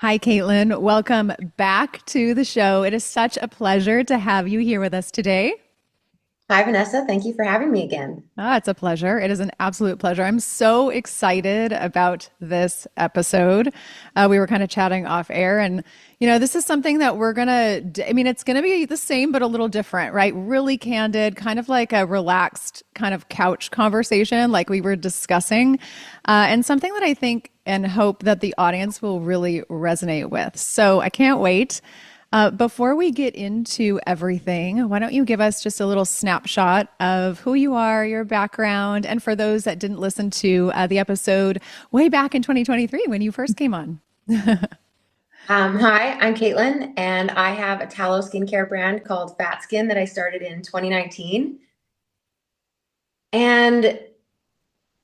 Hi, Caitlin. Welcome back to the show. It is such a pleasure to have you here with us today. Hi, Vanessa. Thank you for having me again. It's a pleasure. It is an absolute pleasure. I'm so excited about this episode. We were kind of chatting off air, and this is something that it's going to be the same, but a little different, right? Really candid, kind of like a relaxed kind of couch conversation, like we were discussing, and something that I think and hope that the audience will really resonate with. So I can't wait. Before we get into everything, why don't you give us just a little snapshot of who you are, your background, and for those that didn't listen to the episode way back in 2023 when you first came on. Hi, I'm Caitlin, and I have a tallow skincare brand called FATSKN that I started in 2019. And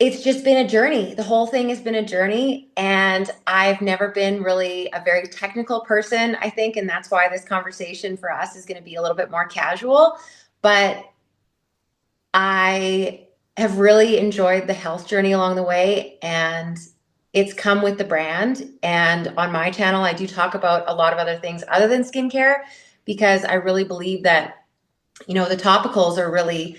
it's just been a journey. The whole thing has been a journey, and I've never been really a very technical person, I think, and that's why this conversation for us is going to be a little bit more casual. But I have really enjoyed the health journey along the way, and it's come with the brand. And on my channel, I do talk about a lot of other things other than skincare because I really believe that, the topicals are really,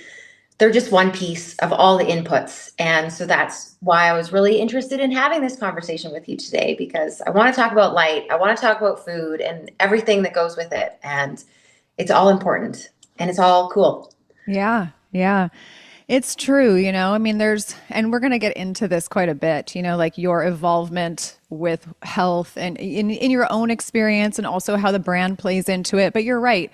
they're just one piece of all the inputs. And so that's why I was really interested in having this conversation with you today, because I want to talk about light. I want to talk about food and everything that goes with it. And it's all important and it's all cool. Yeah, yeah. It's true, and we're going to get into this quite a bit, like your involvement with health and in your own experience and also how the brand plays into it. But you're right.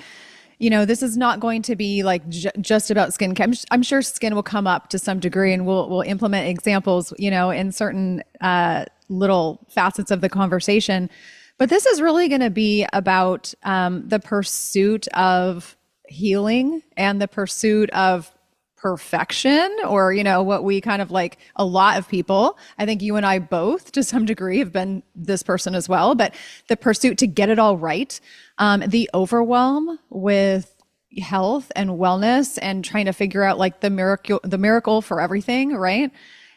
This is not going to be like just about skincare. I'm sure skin will come up to some degree and we'll implement examples, in certain little facets of the conversation. But this is really going to be about the pursuit of healing and the pursuit of perfection, or what we kind of like, a lot of people, I think you and I both to some degree have been this person as well, but the pursuit to get it all right, the overwhelm with health and wellness and trying to figure out like the miracle for everything, right?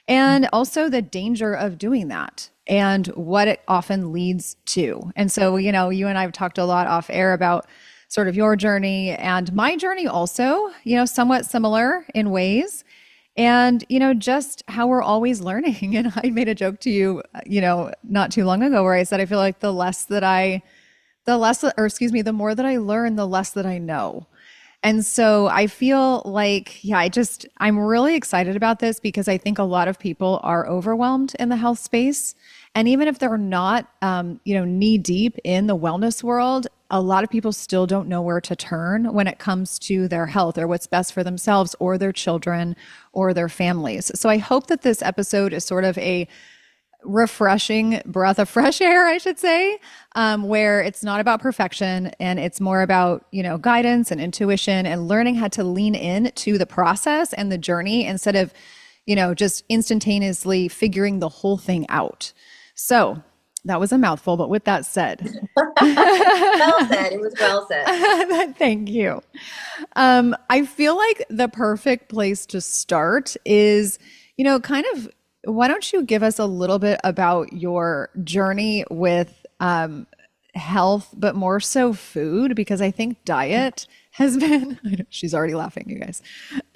And also the danger of doing that and what it often leads to. And so, you and I have talked a lot off air about sort of your journey and my journey also, somewhat similar in ways. And, just how we're always learning. And I made a joke to you, not too long ago where I said, I feel like the more that I learn, the less that I know. And so I feel like, yeah, I'm really excited about this because I think a lot of people are overwhelmed in the health space. And even if they're not, knee deep in the wellness world, a lot of people still don't know where to turn when it comes to their health or what's best for themselves or their children or their families. So I hope that this episode is sort of a refreshing breath of fresh air, I should say, where it's not about perfection and it's more about, guidance and intuition and learning how to lean in to the process and the journey instead of, just instantaneously figuring the whole thing out. So that was a mouthful, but with that said, Well said. It was well said. thank you. I feel like the perfect place to start is, kind of, why don't you give us a little bit about your journey with health, but more so food, because I think diet has been, I know, she's already laughing, you guys,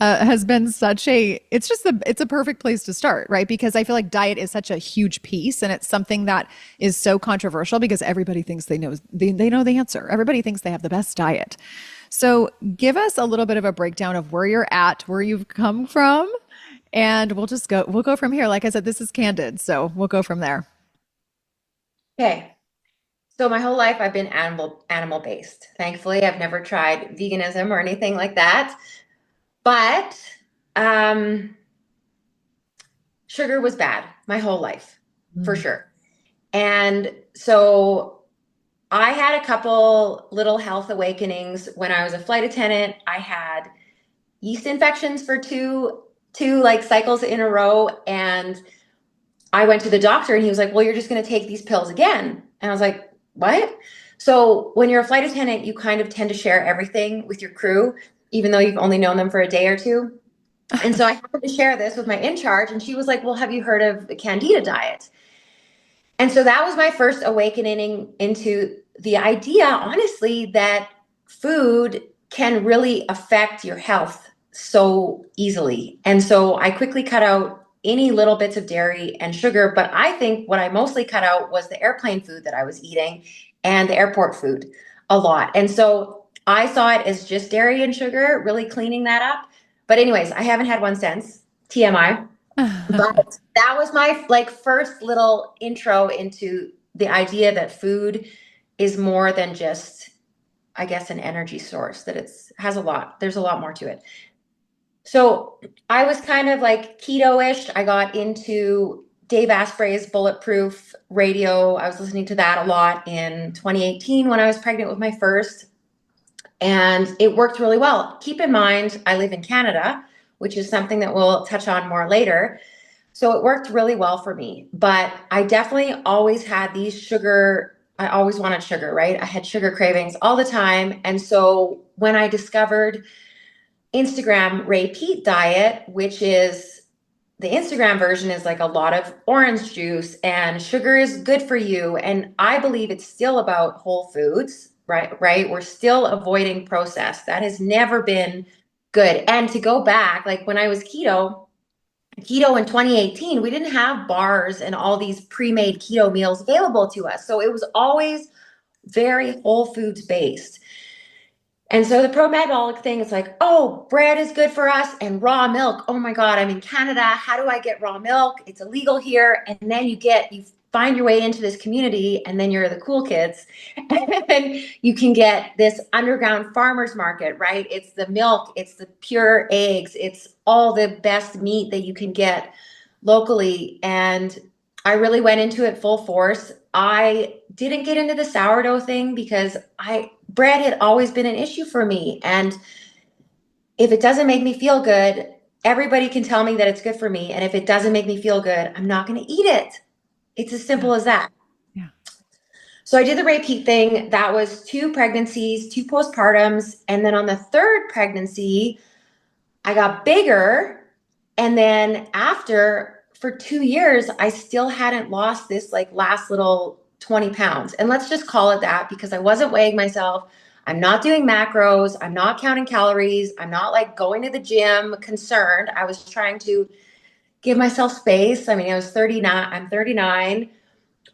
has been it's a perfect place to start, right? Because I feel like diet is such a huge piece and it's something that is so controversial because everybody thinks they know the answer. Everybody thinks they have the best diet. So give us a little bit of a breakdown of where you're at, where you've come from, and we'll go from here. Like I said, this is candid, so we'll go from there. Okay. So my whole life I've been animal based. Thankfully, I've never tried veganism or anything like that. But um, sugar was bad my whole life, for Mm. sure. And so I had a couple little health awakenings when I was a flight attendant. I had yeast infections for two like cycles in a row, and I went to the doctor and he was like, "Well, you're just going to take these pills again." And I was like, "What?" So when you're a flight attendant, you kind of tend to share everything with your crew, even though you've only known them for a day or two. And so I happened to share this with my in charge, and she was like, "Well, have you heard of the Candida diet?" And so that was my first awakening into the idea, honestly, that food can really affect your health so easily. And so I quickly cut out any little bits of dairy and sugar. But I think what I mostly cut out was the airplane food that I was eating and the airport food a lot. And so I saw it as just dairy and sugar, really cleaning that up. But anyways, I haven't had one since. TMI. But that was my like first little intro into the idea that food is more than just, I guess, an energy source, that has a lot, there's a lot more to it. So I was kind of like keto-ish. I got into Dave Asprey's Bulletproof Radio. I was listening to that a lot in 2018 when I was pregnant with my first, and it worked really well. Keep in mind, I live in Canada, which is something that we'll touch on more later. So it worked really well for me, but I definitely always had these sugar. I always wanted sugar, right? I had sugar cravings all the time. And so when I discovered Instagram Ray Peat diet, which is the Instagram version, is like a lot of orange juice and sugar is good for you. And I believe it's still about whole foods, right? Right. We're still avoiding processed. That has never been good. And to go back, like when I was keto in 2018, we didn't have bars and all these pre-made keto meals available to us. So it was always very whole foods based. And so the pro-metabolic thing is like, oh, bread is good for us and raw milk. Oh my God, I'm in Canada. How do I get raw milk? It's illegal here. And then you find your way into this community, and then you're the cool kids. And you can get this underground farmers market, right? It's the milk, it's the pure eggs, it's all the best meat that you can get locally. And I really went into it full force. I didn't get into the sourdough thing because bread had always been an issue for me. And if it doesn't make me feel good, everybody can tell me that it's good for me. And if it doesn't make me feel good, I'm not going to eat it. It's as Yeah. simple as that. Yeah. So I did the repeat thing. That was 2 pregnancies, 2 postpartums. And then on the 3rd pregnancy, I got bigger. And then after, for 2 years, I still hadn't lost this like last little 20 pounds. And let's just call it that, because I wasn't weighing myself. I'm not doing macros. I'm not counting calories. I'm not like going to the gym concerned. I was trying to give myself space. I mean, I was 39. I'm 39,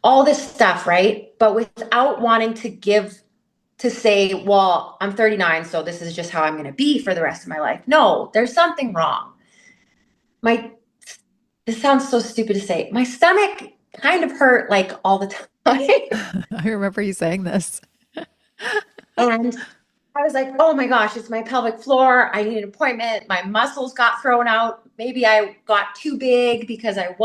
all this stuff, right? But without wanting to say, well, I'm 39, so this is just how I'm going to be for the rest of my life. No, there's something wrong. My This sounds so stupid to say. My stomach kind of hurt like all the time. I remember you saying this. And I was like, oh my gosh, it's my pelvic floor. I need an appointment. My muscles got thrown out. Maybe I got too big because I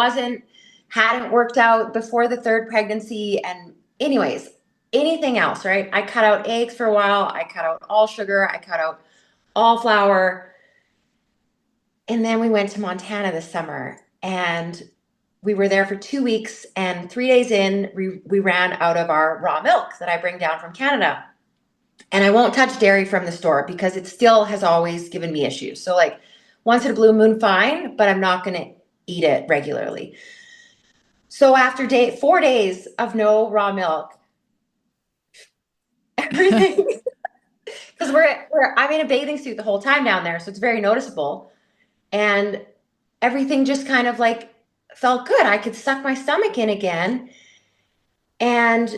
hadn't worked out before the 3rd pregnancy. And anyways, anything else, right? I cut out eggs for a while. I cut out all sugar. I cut out all flour. And then we went to Montana this summer, and we were there for 2 weeks, and 3 days in, we ran out of our raw milk that I bring down from Canada. And I won't touch dairy from the store because it still has always given me issues. So like once in a blue moon, fine, but I'm not going to eat it regularly. So after 4 days of no raw milk, everything, because I'm in a bathing suit the whole time down there, so it's very noticeable. And everything just kind of like felt good. I could suck my stomach in again. And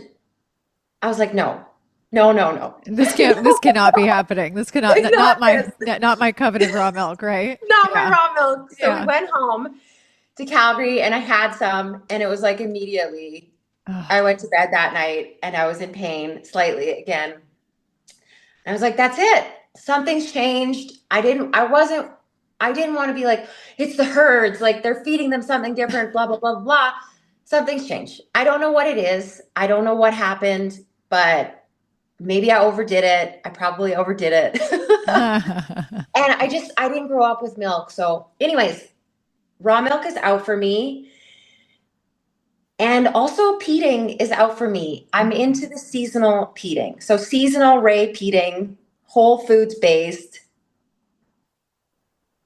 I was like, no, no, no, no. This cannot be happening. This cannot, Not this. not my coveted raw milk, right? Not my Yeah. raw milk. So we Yeah. went home to Calgary, and I had some, and it was like immediately Oh, I went to bed that night and I was in pain slightly again. I was like, that's it. Something's changed. I didn't want to be like, it's the herds, like they're feeding them something different, blah, blah, blah, blah. Something's changed. I don't know what it is. I don't know what happened, but maybe I overdid it. I probably overdid it. And I didn't grow up with milk. So anyways, raw milk is out for me. And also peating is out for me. I'm into the seasonal peating. So seasonal Ray peating, whole foods based.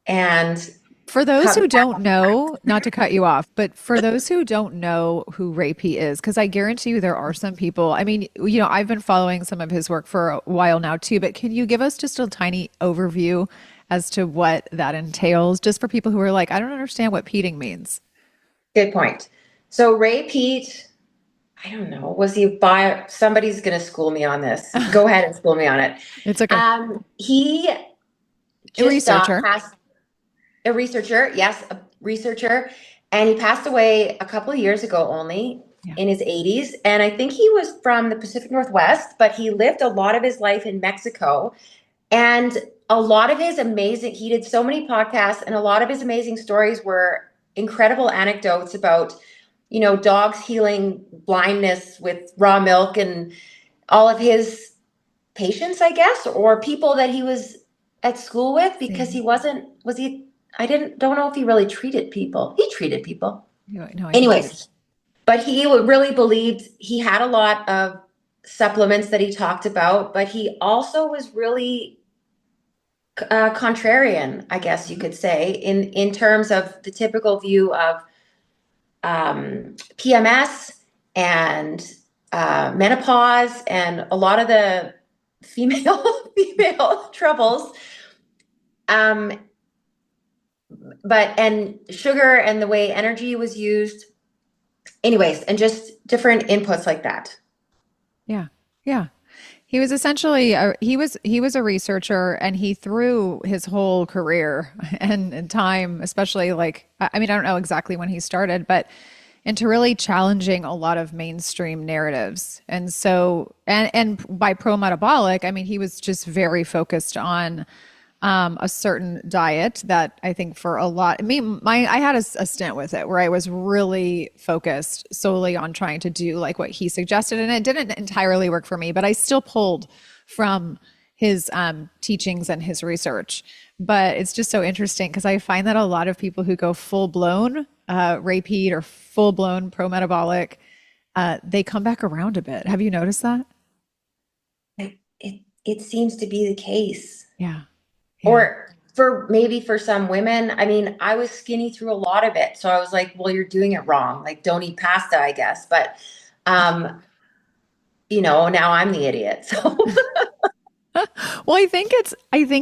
And For those come who back don't on track. know, not to cut you off, but for those who don't know who Ray P is, because I guarantee you there are some people. I mean, I've been following some of his work for a while now too, but can you give us just a tiny overview as to what that entails, just for people who are like, I don't understand what peating means? Good point. So Ray Pete, I don't know, was he bio? Somebody's going to school me on this. Go ahead and school me on it. It's okay. He A just researcher. passed a researcher, yes, a researcher, and he passed away a couple of years ago only Yeah. in his 80s. And I think he was from the Pacific Northwest, but he lived a lot of his life in Mexico. And a lot of his amazing, he did so many podcasts, and a lot of his amazing stories were incredible anecdotes about, dogs healing blindness with raw milk and all of his patients, I guess, or people that he was at school with because See. he wasn't, was he, I don't know if he really treated people. He treated people. No, I think he did. Anyways, but he really believed he had a lot of supplements that he talked about, but he also was really contrarian, I guess you could say, in terms of the typical view of PMS and menopause and a lot of the female female troubles. Um, and sugar and the way energy was used, anyways, and just different inputs like that. Yeah. Yeah. He was essentially he was a researcher, and he threw his whole career and time, especially like I mean, I don't know exactly when he started, but into really challenging a lot of mainstream narratives. And so and by pro-metabolic, I mean he was just very focused on a certain diet that I think for a lot, I mean, I had a stint with it where I was really focused solely on trying to do like what he suggested, and it didn't entirely work for me, but I still pulled from his teachings and his research. But it's just so interesting because I find that a lot of people who go full blown repeat or full blown pro metabolic, they come back around a bit. Have you noticed that? It seems to be the case. Yeah. Yeah. Or for maybe for some women, I mean, I was skinny through a lot of it. So I was like, well, you're doing it wrong. Like, don't eat pasta, I guess. But, um, now I'm the idiot. So, Well, I think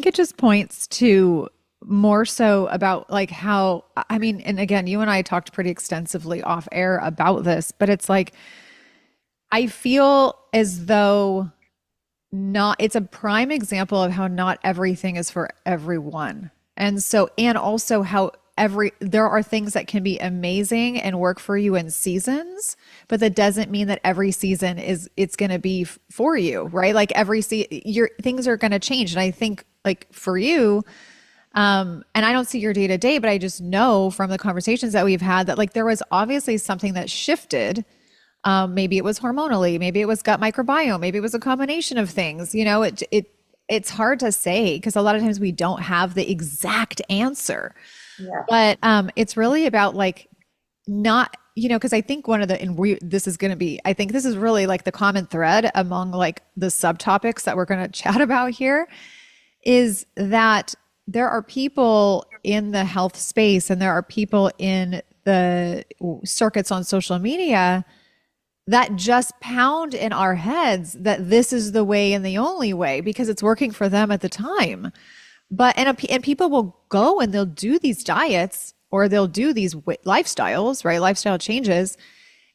it just points to more so about like how, I mean, and again, you and I talked pretty extensively off air about this, but it's like I feel as though not it's a prime example of how not everything is for everyone. And so and also how there are things that can be amazing and work for you in seasons, but that doesn't mean that every season it's going to be for you, right? Like your things are going to change. And I think like for you, and I don't see your day to day, but I just know from the conversations that we've had that like there was obviously something that shifted. Maybe it was hormonally, maybe it was gut microbiome, maybe it was a combination of things. It's hard to say because a lot of times we don't have the exact answer. yeah. But it's really about like not, because I think one of the, and this is going to be, I think this is really like the common thread among like the subtopics that we're going to chat about here is that there are people in the health space and there are people in the circuits on social media that just pound in our heads that this is the way and the only way because it's working for them at the time. But and people will go and they'll do these diets or they'll do these lifestyles, right? Lifestyle changes,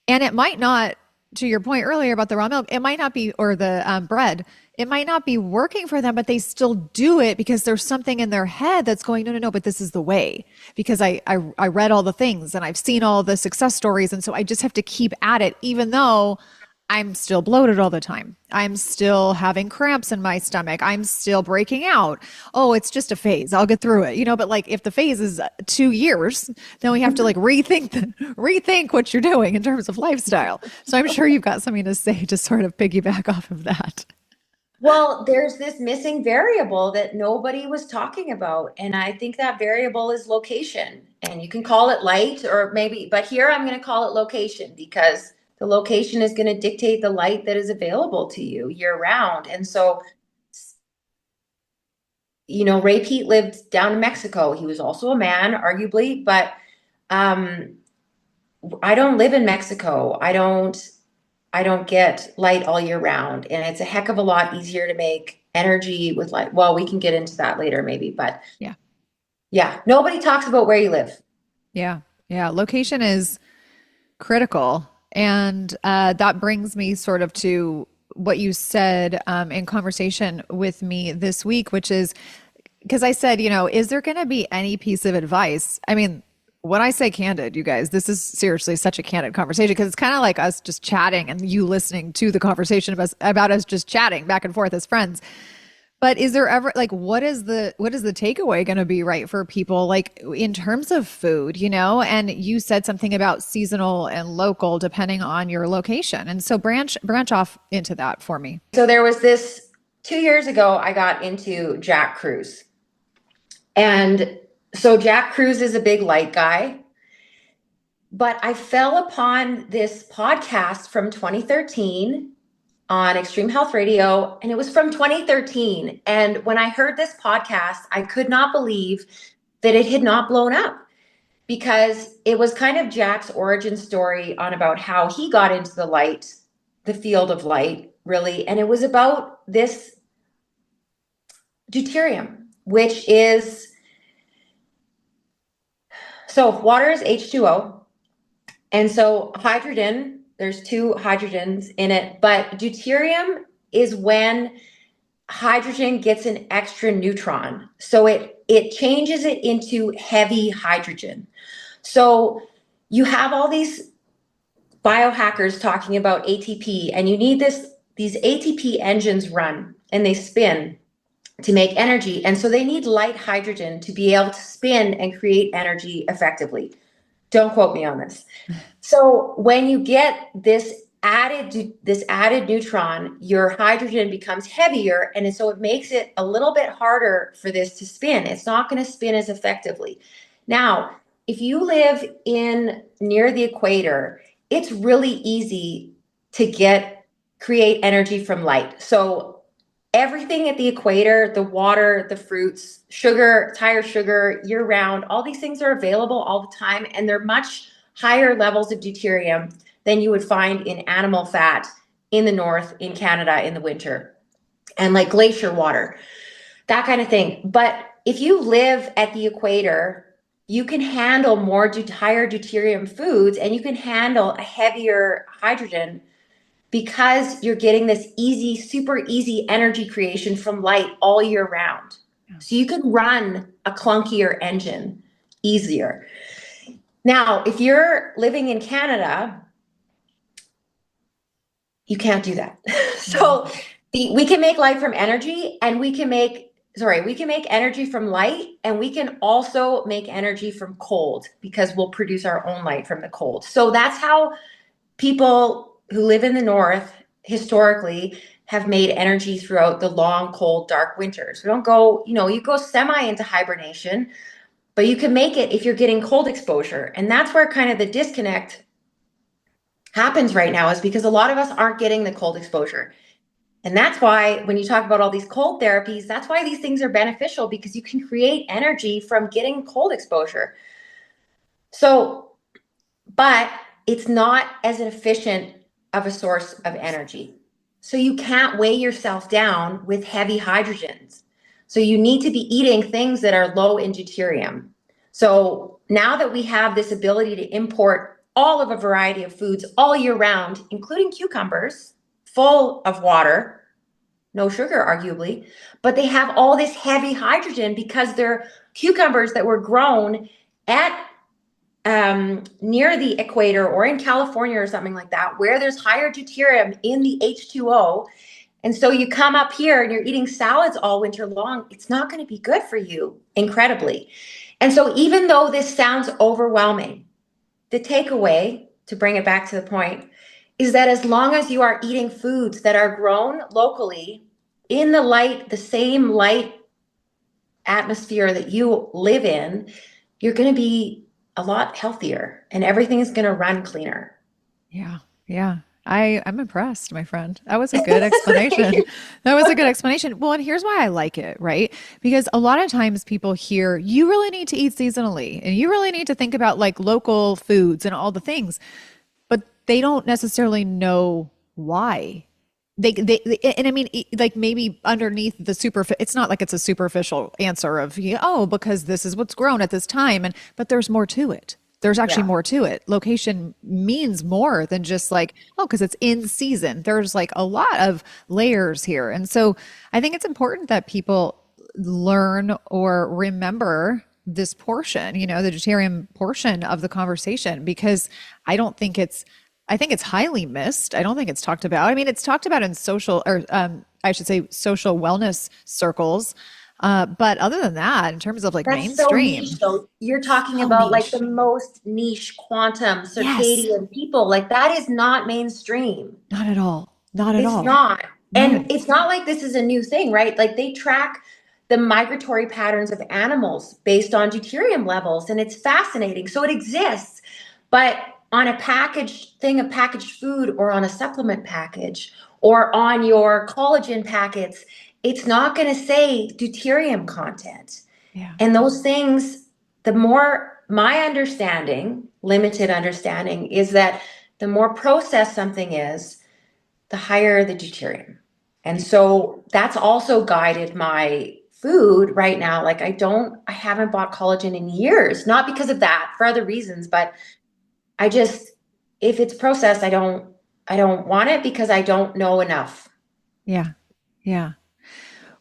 and it might not. To your point earlier about the raw milk, it might not be, or the bread, it might not be working for them, but they still do it because there's something in their head that's going, no, no, no, but this is the way because I read all the things and I've seen all the success stories, and so I just have to keep at it, even though I'm still bloated all the time. I'm still having cramps in my stomach. I'm still breaking out. Oh, it's just a phase. I'll get through it. But like if the phase is 2 years, then we have to like rethink what you're doing in terms of lifestyle. So I'm sure you've got something to say to sort of piggyback off of that. Well, there's this missing variable that nobody was talking about. And I think that variable is location. And you can call it light or maybe, but here I'm going to call it location because the location is going to dictate the light that is available to you year round. And so Ray Pete lived down in Mexico. He was also a man, arguably, but um, I don't live in Mexico. I don't get light all year round, and it's a heck of a lot easier to make energy with light. Well, we can get into that later maybe, but Yeah. yeah, nobody talks about where you live. Yeah. Yeah. Location is critical. And that brings me sort of to what you said in conversation with me this week, which is because I said, is there going to be any piece of advice? I mean, when I say candid, you guys, this is seriously such a candid conversation because it's kind of like us just chatting and you listening to the conversation about us just chatting back and forth as friends. But is there ever like what is the takeaway going to be, right, for people like in terms of food, And you said something about seasonal and local depending on your location. And so branch off into that for me. So there was this 2 years ago, I got into Jack Cruz. And so Jack Cruz is a big light guy, but I fell upon this podcast from 2013 on Extreme Health Radio, and it was from 2013. And when I heard this podcast, I could not believe that it had not blown up because it was kind of Jack's origin story on about how he got into the light, the field of light, really. And it was about this deuterium, which is so water is H2O. And so hydrogen, there's two hydrogens in it, but deuterium is when hydrogen gets an extra neutron. So it changes it into heavy hydrogen. So you have all these biohackers talking about ATP, and you need these ATP engines run and they spin to make energy. And so they need light hydrogen to be able to spin and create energy effectively. Don't quote me on this. So when you get this added neutron, your hydrogen becomes heavier, and so it makes it a little bit harder for this to spin. It's not going to spin as effectively. Now, if you live in near the equator, it's really easy to create energy from light. So everything at the equator, the water, the fruits, sugar, tire sugar, year round, all these things are available all the time, and they're much higher levels of deuterium than you would find in animal fat in the north, in Canada in the winter, and like glacier water, that kind of thing. But if you live at the equator, you can handle higher deuterium foods, and you can handle a heavier hydrogen because you're getting this easy, super easy energy creation from light all year round. So you can run a clunkier engine easier. Now, if you're living in Canada, you can't do that. So we can make light from energy, and we can make energy from light, and we can also make energy from cold because we'll produce our own light from the cold. So that's how people who live in the north historically have made energy throughout the long, cold, dark winters. We don't go, you go semi into hibernation, but you can make it if you're getting cold exposure. And that's where kind of the disconnect happens right now, is because a lot of us aren't getting the cold exposure. And that's why when you talk about all these cold therapies, that's why these things are beneficial, because you can create energy from getting cold exposure. So, but it's not as efficient of a source of energy. So you can't weigh yourself down with heavy hydrogens. So you need to be eating things that are low in deuterium. So now that we have this ability to import all of a variety of foods all year round, including cucumbers, full of water, no sugar, arguably, but they have all this heavy hydrogen because they're cucumbers that were grown at near the equator or in California or something like that, where there's higher deuterium in the H2O. And so you come up here and you're eating salads all winter long, it's not going to be good for you, incredibly. And so even though this sounds overwhelming, the takeaway, to bring it back to the point, is that as long as you are eating foods that are grown locally in the same light atmosphere that you live in, you're going to be a lot healthier, and everything is going to run cleaner. Yeah. Yeah. I'm impressed, my friend. That was a good explanation. That was a good explanation. Well, and here's why I like it, right? Because a lot of times people hear you really need to eat seasonally and you really need to think about like local foods and all the things, but they don't necessarily know why. And I mean, like maybe underneath the it's not like it's a superficial answer of, oh, because this is what's grown at this time. But there's more to it. There's actually Yeah. more to it. Location means more than just like, oh, because it's in season. There's like a lot of layers here. And so I think it's important that people learn or remember this portion, the deuterium portion of the conversation, because I don't think it's, I think it's highly missed. I don't think it's talked about. I mean, it's talked about in social, or I should say social wellness circles. But other than that, in terms of like That's so niche, mainstream, though. You're talking so about like the niche. most niche quantum Yes. circadian people. Like that is not mainstream. Not at all. Not at It's all. not. No. And it's not like this is a new thing, right? Like they track the migratory patterns of animals based on deuterium levels, and it's fascinating. So it exists, but on a packaged thing of packaged food or on a supplement package or on your collagen packets, it's not going to say deuterium content. Yeah. And those things, the more my understanding, limited understanding, is that the more processed something is, the higher the deuterium. And so that's also guided my food right now. Like I haven't bought collagen in years, not because of that, for other reasons, but I just, if it's processed, I don't want it because I don't know enough. Yeah. Yeah.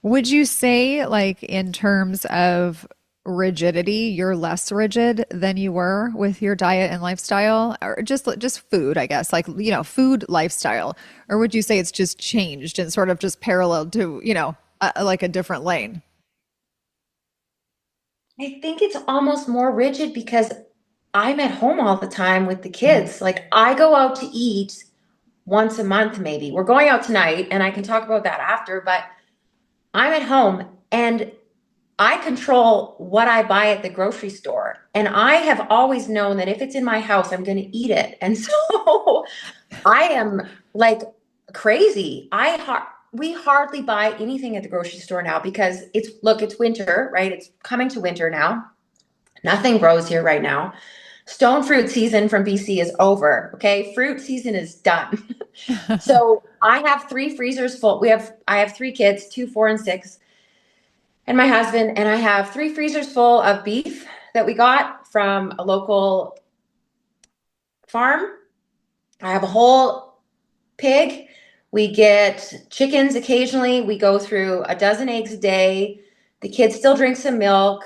Would you say, like, in terms of rigidity, you're less rigid than you were with your diet and lifestyle, or just food, I guess, like, food lifestyle, or would you say it's just changed and sort of just parallel to, like a different lane? I think it's almost more rigid because I'm at home all the time with the Yeah. kids. Like I go out to eat once a month, maybe. We're going out tonight, and I can talk about that after, but I'm at home and I control what I buy at the grocery store. And I have always known that if it's in my house, I'm going to eat it. And so I am like crazy. We hardly buy anything at the grocery store now because it's winter, right? It's coming to winter now. Nothing grows here right now. Stone fruit season from BC is over. Okay. Fruit season is done. So I have three freezers full. I have three kids, 2, 4, and 6, and my husband, and I have three freezers full of beef that we got from a local farm. I have a whole pig. We get chickens occasionally. We go through a dozen eggs a day. The kids still drink some milk.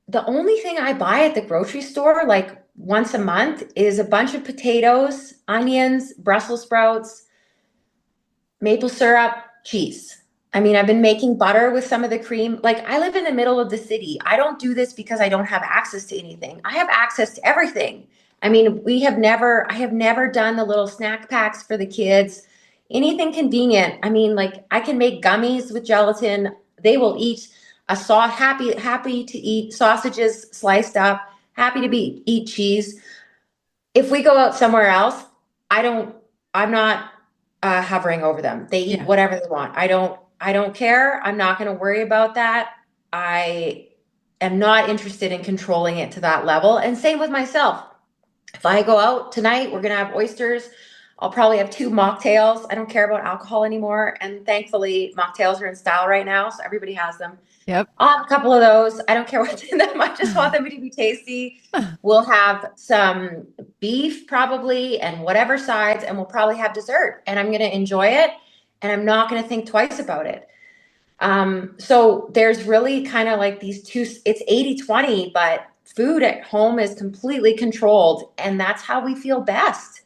The only thing I buy at the grocery store, like once a month, is a bunch of potatoes, onions, Brussels sprouts, maple syrup, cheese. I mean, I've been making butter with some of the cream. Like, I live in the middle of the city. I don't do this because I don't have access to anything. I have access to everything. I mean, I have never done the little snack packs for the kids, anything convenient. I mean, like, I can make gummies with gelatin. They will eat a sauce, happy to eat sausages sliced up, happy to eat cheese. If we go out somewhere else, I don't, I'm not hovering over them. They eat Yeah. whatever they want. I don't care. I'm not going to worry about that. I am not interested in controlling it to that level. And same with myself. If I go out tonight, we're going to have oysters. I'll probably have two mocktails. I don't care about alcohol anymore. And thankfully, mocktails are in style right now. So everybody has them. Yep. I'll have a couple of those. I don't care what's in them. I just want them to be tasty. We'll have some beef probably and whatever sides, and we'll probably have dessert. And I'm going to enjoy it, and I'm not going to think twice about it. So there's really kind of like these two, it's 80-20, but food at home is completely controlled, and that's how we feel best.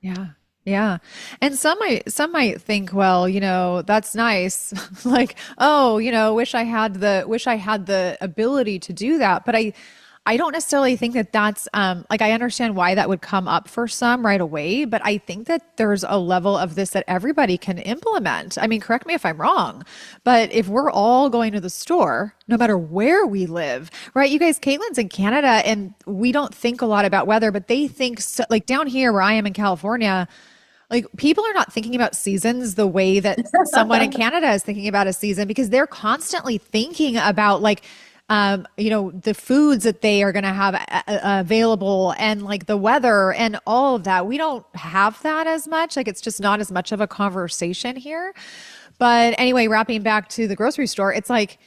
Yeah. Yeah. And some might think, well, that's nice. Like, oh, wish I had the ability to do that. But I don't necessarily think that that's like I understand why that would come up for some right away, but I think that there's a level of this that everybody can implement. I mean, correct me if I'm wrong, but if we're all going to the store, no matter where we live, right? You guys, Caitlin's in Canada and we don't think a lot about weather, but they think so, like down here where I am in California, like people are not thinking about seasons the way that someone in Canada is thinking about a season, because they're constantly thinking about like, the foods that they are going to have available, and like the weather and all of that. We don't have that as much. Like it's just not as much of a conversation here. But anyway, wrapping back to the grocery store, it's like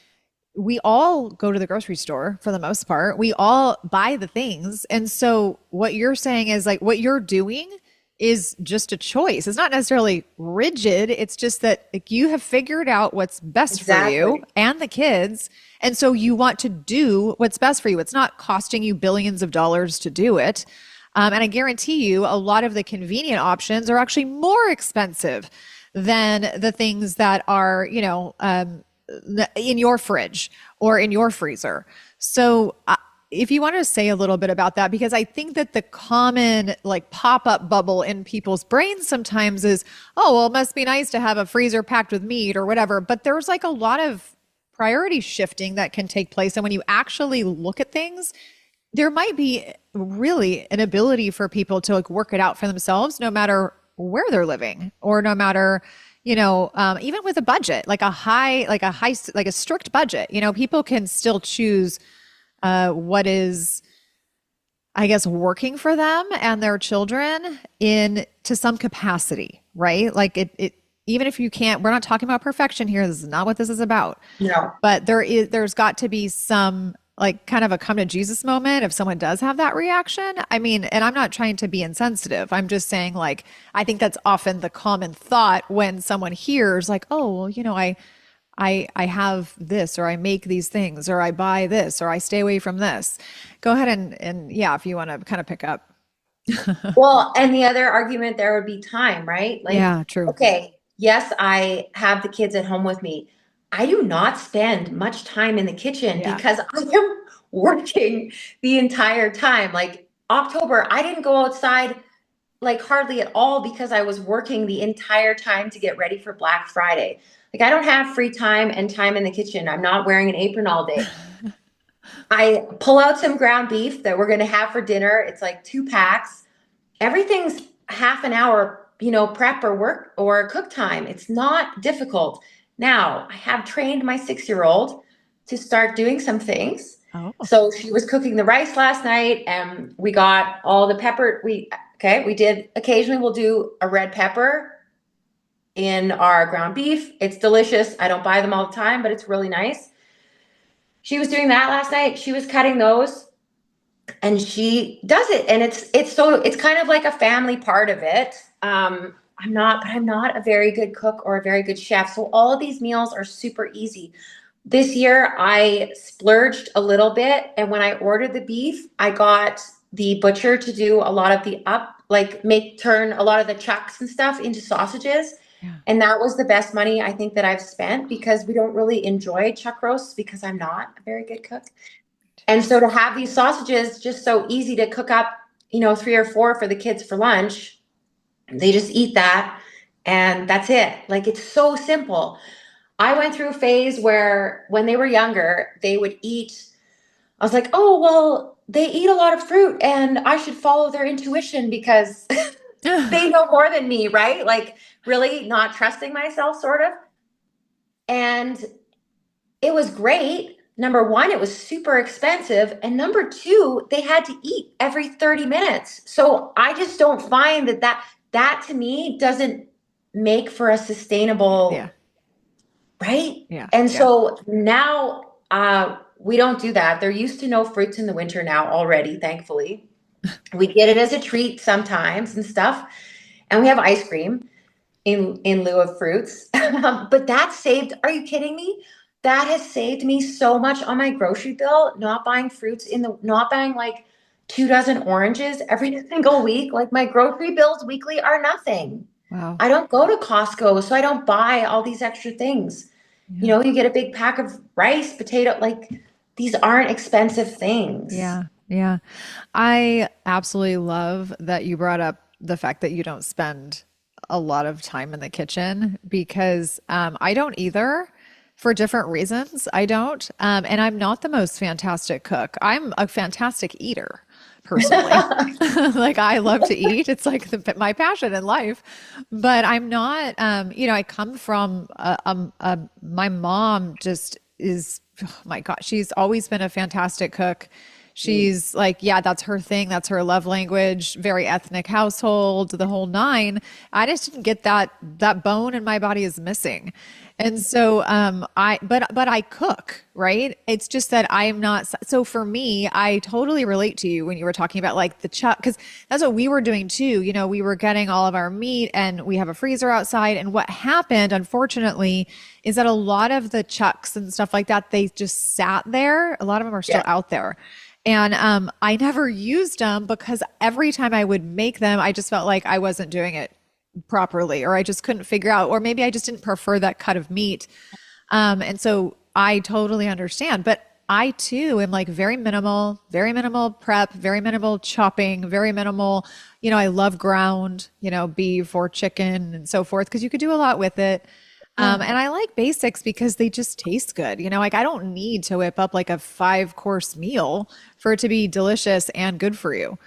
we all go to the grocery store for the most part. We all buy the things. And so what you're saying is like what you're doing is just a choice. It's not necessarily rigid. It's just that like, you have figured out what's best for you and the kids. And so you want to do what's best for you. It's not costing you billions of dollars to do it. And I guarantee you a lot of the convenient options are actually more expensive than the things that are, in your fridge or in your freezer. So if you want to say a little bit about that, because I think that the common like pop-up bubble in people's brains sometimes is, oh, well, it must be nice to have a freezer packed with meat or whatever. But there's like a lot of priority shifting that can take place. And when you actually look at things, there might be really an ability for people to like work it out for themselves, no matter where they're living, or no matter, even with a budget, like a strict budget, people can still choose what is, I guess, working for them and their children to some capacity, right? Like it even if you can't, we're not talking about perfection here. This is not what this is about. No. But there's got to be some like kind of a come to Jesus moment if someone does have that reaction. I mean, and I'm not trying to be insensitive. I'm just saying like, I think that's often the common thought when someone hears like, oh, well, I have this, or I make these things, or I buy this, or I stay away from this. Go ahead and yeah, if you want to kind of pick up. Well, and the other argument there would be time, right? Like, Yeah, true. okay, yes, I have the kids at home with me. I do not spend much time in the kitchen Yeah. because I am working the entire time. Like October, I didn't go outside like hardly at all because I was working the entire time to get ready for Black Friday. Like I don't have free time and time in the kitchen. I'm not wearing an apron all day. I pull out some ground beef that we're going to have for dinner. It's like 2 packs. Everything's half an hour, prep or work or cook time. It's not difficult. Now, I have trained my 6-year-old to start doing some things. Oh. So she was cooking the rice last night, and we got all the pepper. We did, occasionally we'll do a red pepper in our ground beef. It's delicious. I don't buy them all the time, but it's really nice. She was doing that last night. She was cutting those, and she does it. And it's kind of like a family part of it. I'm not a very good cook or a very good chef. So all of these meals are super easy. This year I splurged a little bit. And when I ordered the beef, I got the butcher to do a lot of the turn a lot of the chucks and stuff into sausages. Yeah. And that was the best money I think that I've spent, because we don't really enjoy chuck roasts because I'm not a very good cook. And so to have these sausages just so easy to cook up, 3 or 4 for the kids for lunch, they just eat that and that's it. Like it's so simple. I went through a phase where when they were younger, they would eat. I was like, oh, well, they eat a lot of fruit and I should follow their intuition because they know more than me, right? Like really not trusting myself, sort of. And it was great. Number one, it was super expensive. And number two, they had to eat every 30 minutes. So I just don't find that to me doesn't make for a sustainable, Yeah. right? Yeah. And so now we don't do that. They're used to no fruits in the winter now already, thankfully. We get it as a treat sometimes and stuff. And we have ice cream in lieu of fruits. But that saved, are you kidding me? That has saved me so much on my grocery bill, not buying not buying like 2 dozen oranges every single week. Like my grocery bills weekly are nothing. Wow. I don't go to Costco, so I don't buy all these extra things. Yeah. You get a big pack of rice, potato, like these aren't expensive things. Yeah. Yeah. I absolutely love that you brought up the fact that you don't spend a lot of time in the kitchen, because I don't either, for different reasons. I don't. And I'm not the most fantastic cook. I'm a fantastic eater, personally. Like I love to eat. It's like my passion in life, but I'm not, I come from, my mom just is, oh my God, she's always been a fantastic cook. She's like, yeah, that's her thing. That's her love language, very ethnic household, the whole nine. I just didn't get that bone in my body is missing. And so, but I cook, right? It's just that I'm not, so for me, I totally relate to you when you were talking about like the chuck, because that's what we were doing too. We were getting all of our meat and we have a freezer outside. And what happened, unfortunately, is that a lot of the chucks and stuff like that, they just sat there. A lot of them are still out there. And I never used them because every time I would make them, I just felt like I wasn't doing it properly, or I just couldn't figure out, or maybe I just didn't prefer that cut of meat. And so I totally understand, but I too am like very minimal prep, very minimal chopping, very minimal, I love ground, beef or chicken and so forth, because you could do a lot with it. And I like basics because they just taste good. Like I don't need to whip up like a 5-course meal for it to be delicious and good for you.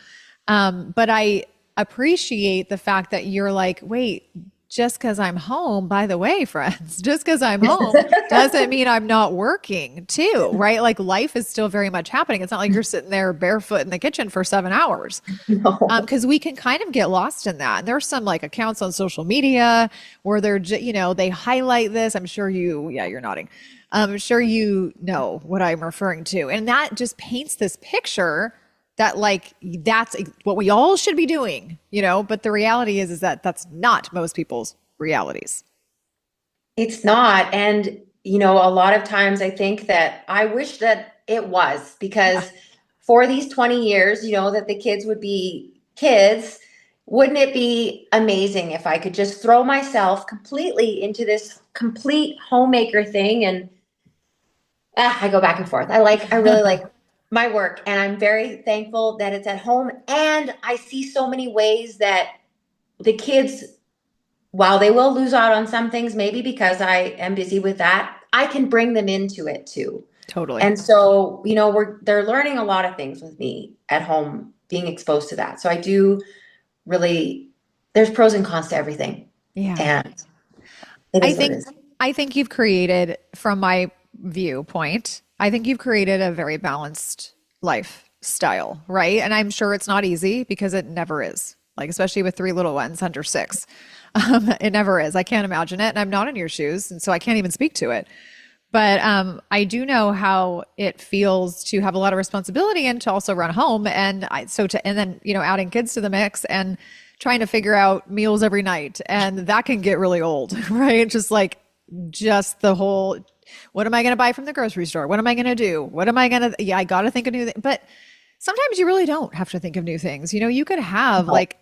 But I appreciate the fact that you're like, wait, just because I'm home, by the way, friends, just because I'm home doesn't mean I'm not working too, right? Like life is still very much happening. It's not like you're sitting there barefoot in the kitchen for 7 hours. No. Because we can kind of get lost in that. And there's some like accounts on social media where they're, they highlight this. I'm sure you're nodding. I'm sure you know what I'm referring to. And that just paints this picture that like, that's what we all should be doing, but the reality is that that's not most people's realities. It's not. And, a lot of times I think that I wish that it was, because for these 20 years, that the kids would be kids. Wouldn't it be amazing if I could just throw myself completely into this complete homemaker thing? And I go back and forth. I really like my work, and I'm very thankful that it's at home. And I see so many ways that the kids, while they will lose out on some things, maybe because I am busy with that, I can bring them into it too. Totally. And so, they're learning a lot of things with me at home, being exposed to that. So I do really, there's pros and cons to everything. Yeah. And it is what it is. I think you've created, from my viewpoint, I think you've created a very balanced lifestyle, right? And I'm sure it's not easy because it never is. Like, especially with 3 little ones under 6. It never is. I can't imagine it. And I'm not in your shoes. And so I can't even speak to it. But I do know how it feels to have a lot of responsibility and to also run home. And then, adding kids to the mix and trying to figure out meals every night. And that can get really old, right? Just the whole, what am I going to buy from the grocery store? What am I going to do? I got to think of new things. But sometimes you really don't have to think of new things. You could have like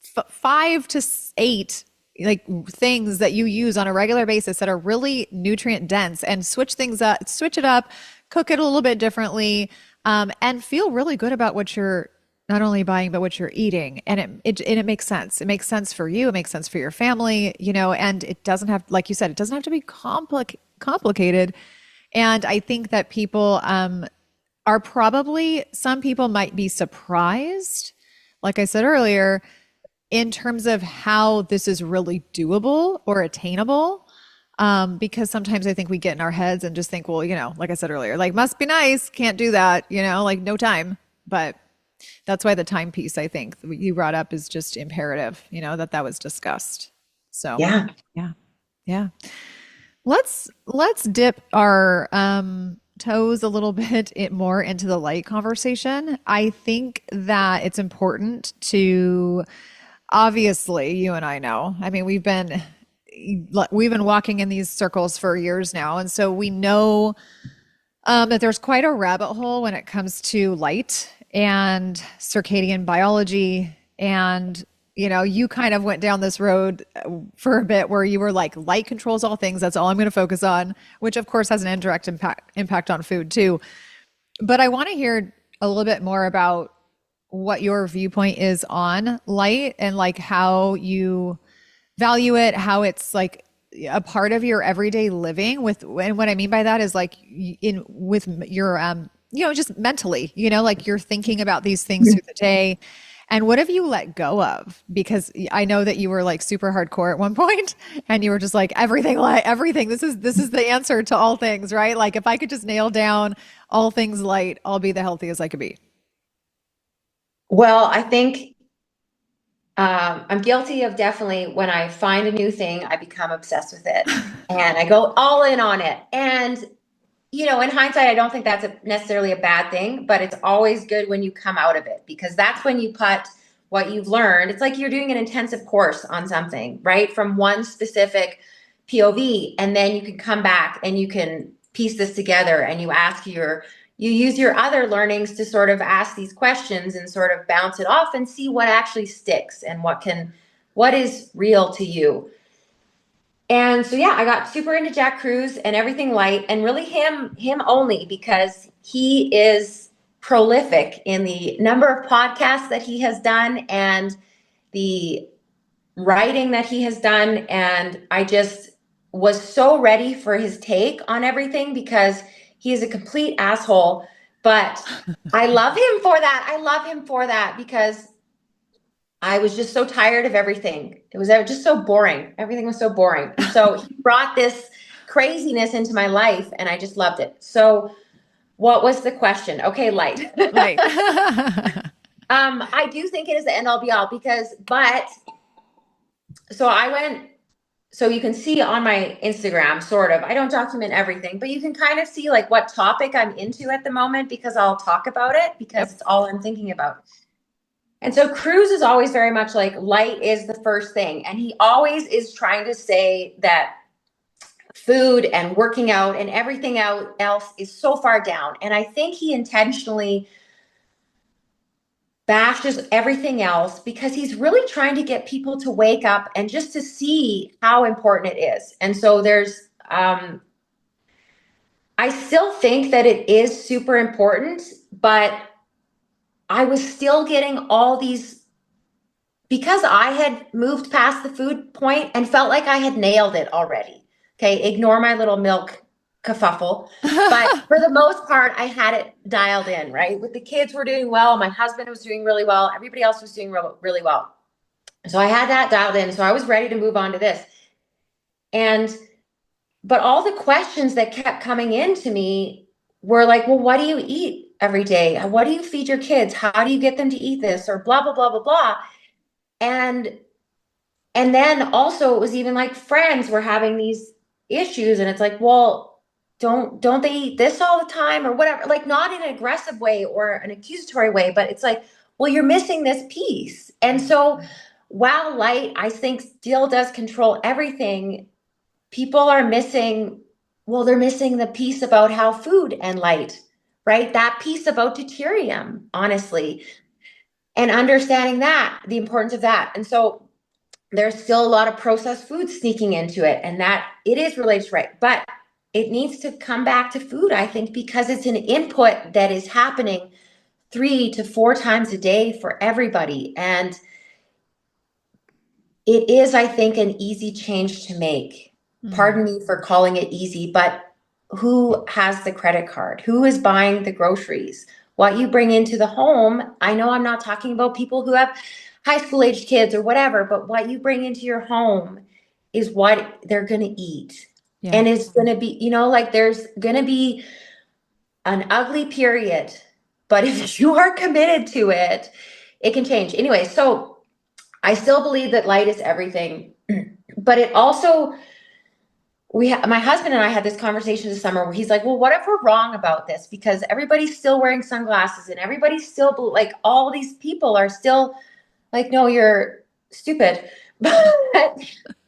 5 to 8 like things that you use on a regular basis that are really nutrient dense, and switch it up, cook it a little bit differently, and feel really good about what you're not only buying, but what you're eating. And it makes sense. It makes sense for you. It makes sense for your family, and it doesn't have, like you said, it doesn't have to be complicated. And I think that people, some people might be surprised, like I said earlier, in terms of how this is really doable or attainable. Because sometimes I think we get in our heads and just think, well, like I said earlier, like must be nice, can't do that, like no time. But that's why the time piece, I think you brought up, is just imperative, that was discussed. So yeah. Let's dip our toes a little bit more into the light conversation. I think that it's important to, obviously, you and I know, I mean, we've been walking in these circles for years now. And so we know that there's quite a rabbit hole when it comes to light and circadian biology. And, you kind of went down this road for a bit where you were like, light controls all things. That's all I'm going to focus on, which of course has an indirect impact on food too. But I want to hear a little bit more about what your viewpoint is on light and like how you value it, how it's like a part of your everyday living and what I mean by that is like with your just mentally, like you're thinking about these things through the day. And what have you let go of? Because I know that you were like super hardcore at one point and you were just like everything. This is the answer to all things, right? Like if I could just nail down all things light, I'll be the healthiest I could be. Well, I think I'm guilty of definitely when I find a new thing, I become obsessed with it and I go all in on it. And, in hindsight, I don't think that's necessarily a bad thing, but it's always good when you come out of it because that's when you put what you've learned. It's like you're doing an intensive course on something, right? From one specific POV. And then you can come back and you can piece this together and you use your other learnings to sort of ask these questions and sort of bounce it off and see what actually sticks and what is real to you. And so, yeah, I got super into Jack Cruz and everything light and really him only because he is prolific in the number of podcasts that he has done and the writing that he has done. And I just was so ready for his take on everything because he is a complete asshole. But I love him for that. I love him for that because I was just so tired of everything. It was just so boring. Everything was so boring. And so he brought this craziness into my life and I just loved it. So what was the question? Okay, light. Right. I do think it is the end all be all so you can see on my Instagram, sort of, I don't document everything, but you can kind of see like what topic I'm into at the moment because I'll talk about it because Yep. it's all I'm thinking about. And so Cruz is always very much like light is the first thing. And he always is trying to say that food and working out and everything else is so far down. And I think he intentionally bashes everything else because he's really trying to get people to wake up and just to see how important it is. And so I still think that it is super important, but I was still getting all these because I had moved past the food point and felt like I had nailed it already. Okay, ignore my little milk kerfuffle. But for the most part, I had it dialed in, right? With the kids were doing well, my husband was doing really well, everybody else was doing really well. So I had that dialed in. So I was ready to move on to this. And but all the questions that kept coming into me were like, well, what do you eat every day? What do you feed your kids? How do you get them to eat this? Or blah, blah, blah, blah, blah. And then also it was even like friends were having these issues and it's like, well, don't they eat this all the time or whatever? Like not in an aggressive way or an accusatory way, but it's like, well, you're missing this piece. And so while light, I think still does control everything, people are missing, well, they're missing the piece about how food and light, right? That piece about deuterium, honestly, and understanding that, the importance of that. And so there's still a lot of processed food sneaking into it and that it is related to right, but it needs to come back to food, I think, because it's an input that is happening 3 to 4 times a day for everybody. And it is, I think, an easy change to make. Pardon me for calling it easy, but who has the credit card? Who is buying the groceries? What you bring into the home, I know I'm not talking about people who have high school aged kids or whatever, but what you bring into your home is what they're going to eat. Yeah. And it's going to be, like there's going to be an ugly period, but if you are committed to it, it can change. Anyway, so I still believe that light is everything, but it also, my husband and I had this conversation this summer where he's like, well, what if we're wrong about this? Because everybody's still wearing sunglasses and everybody's still like, all these people are still like, no, you're stupid. But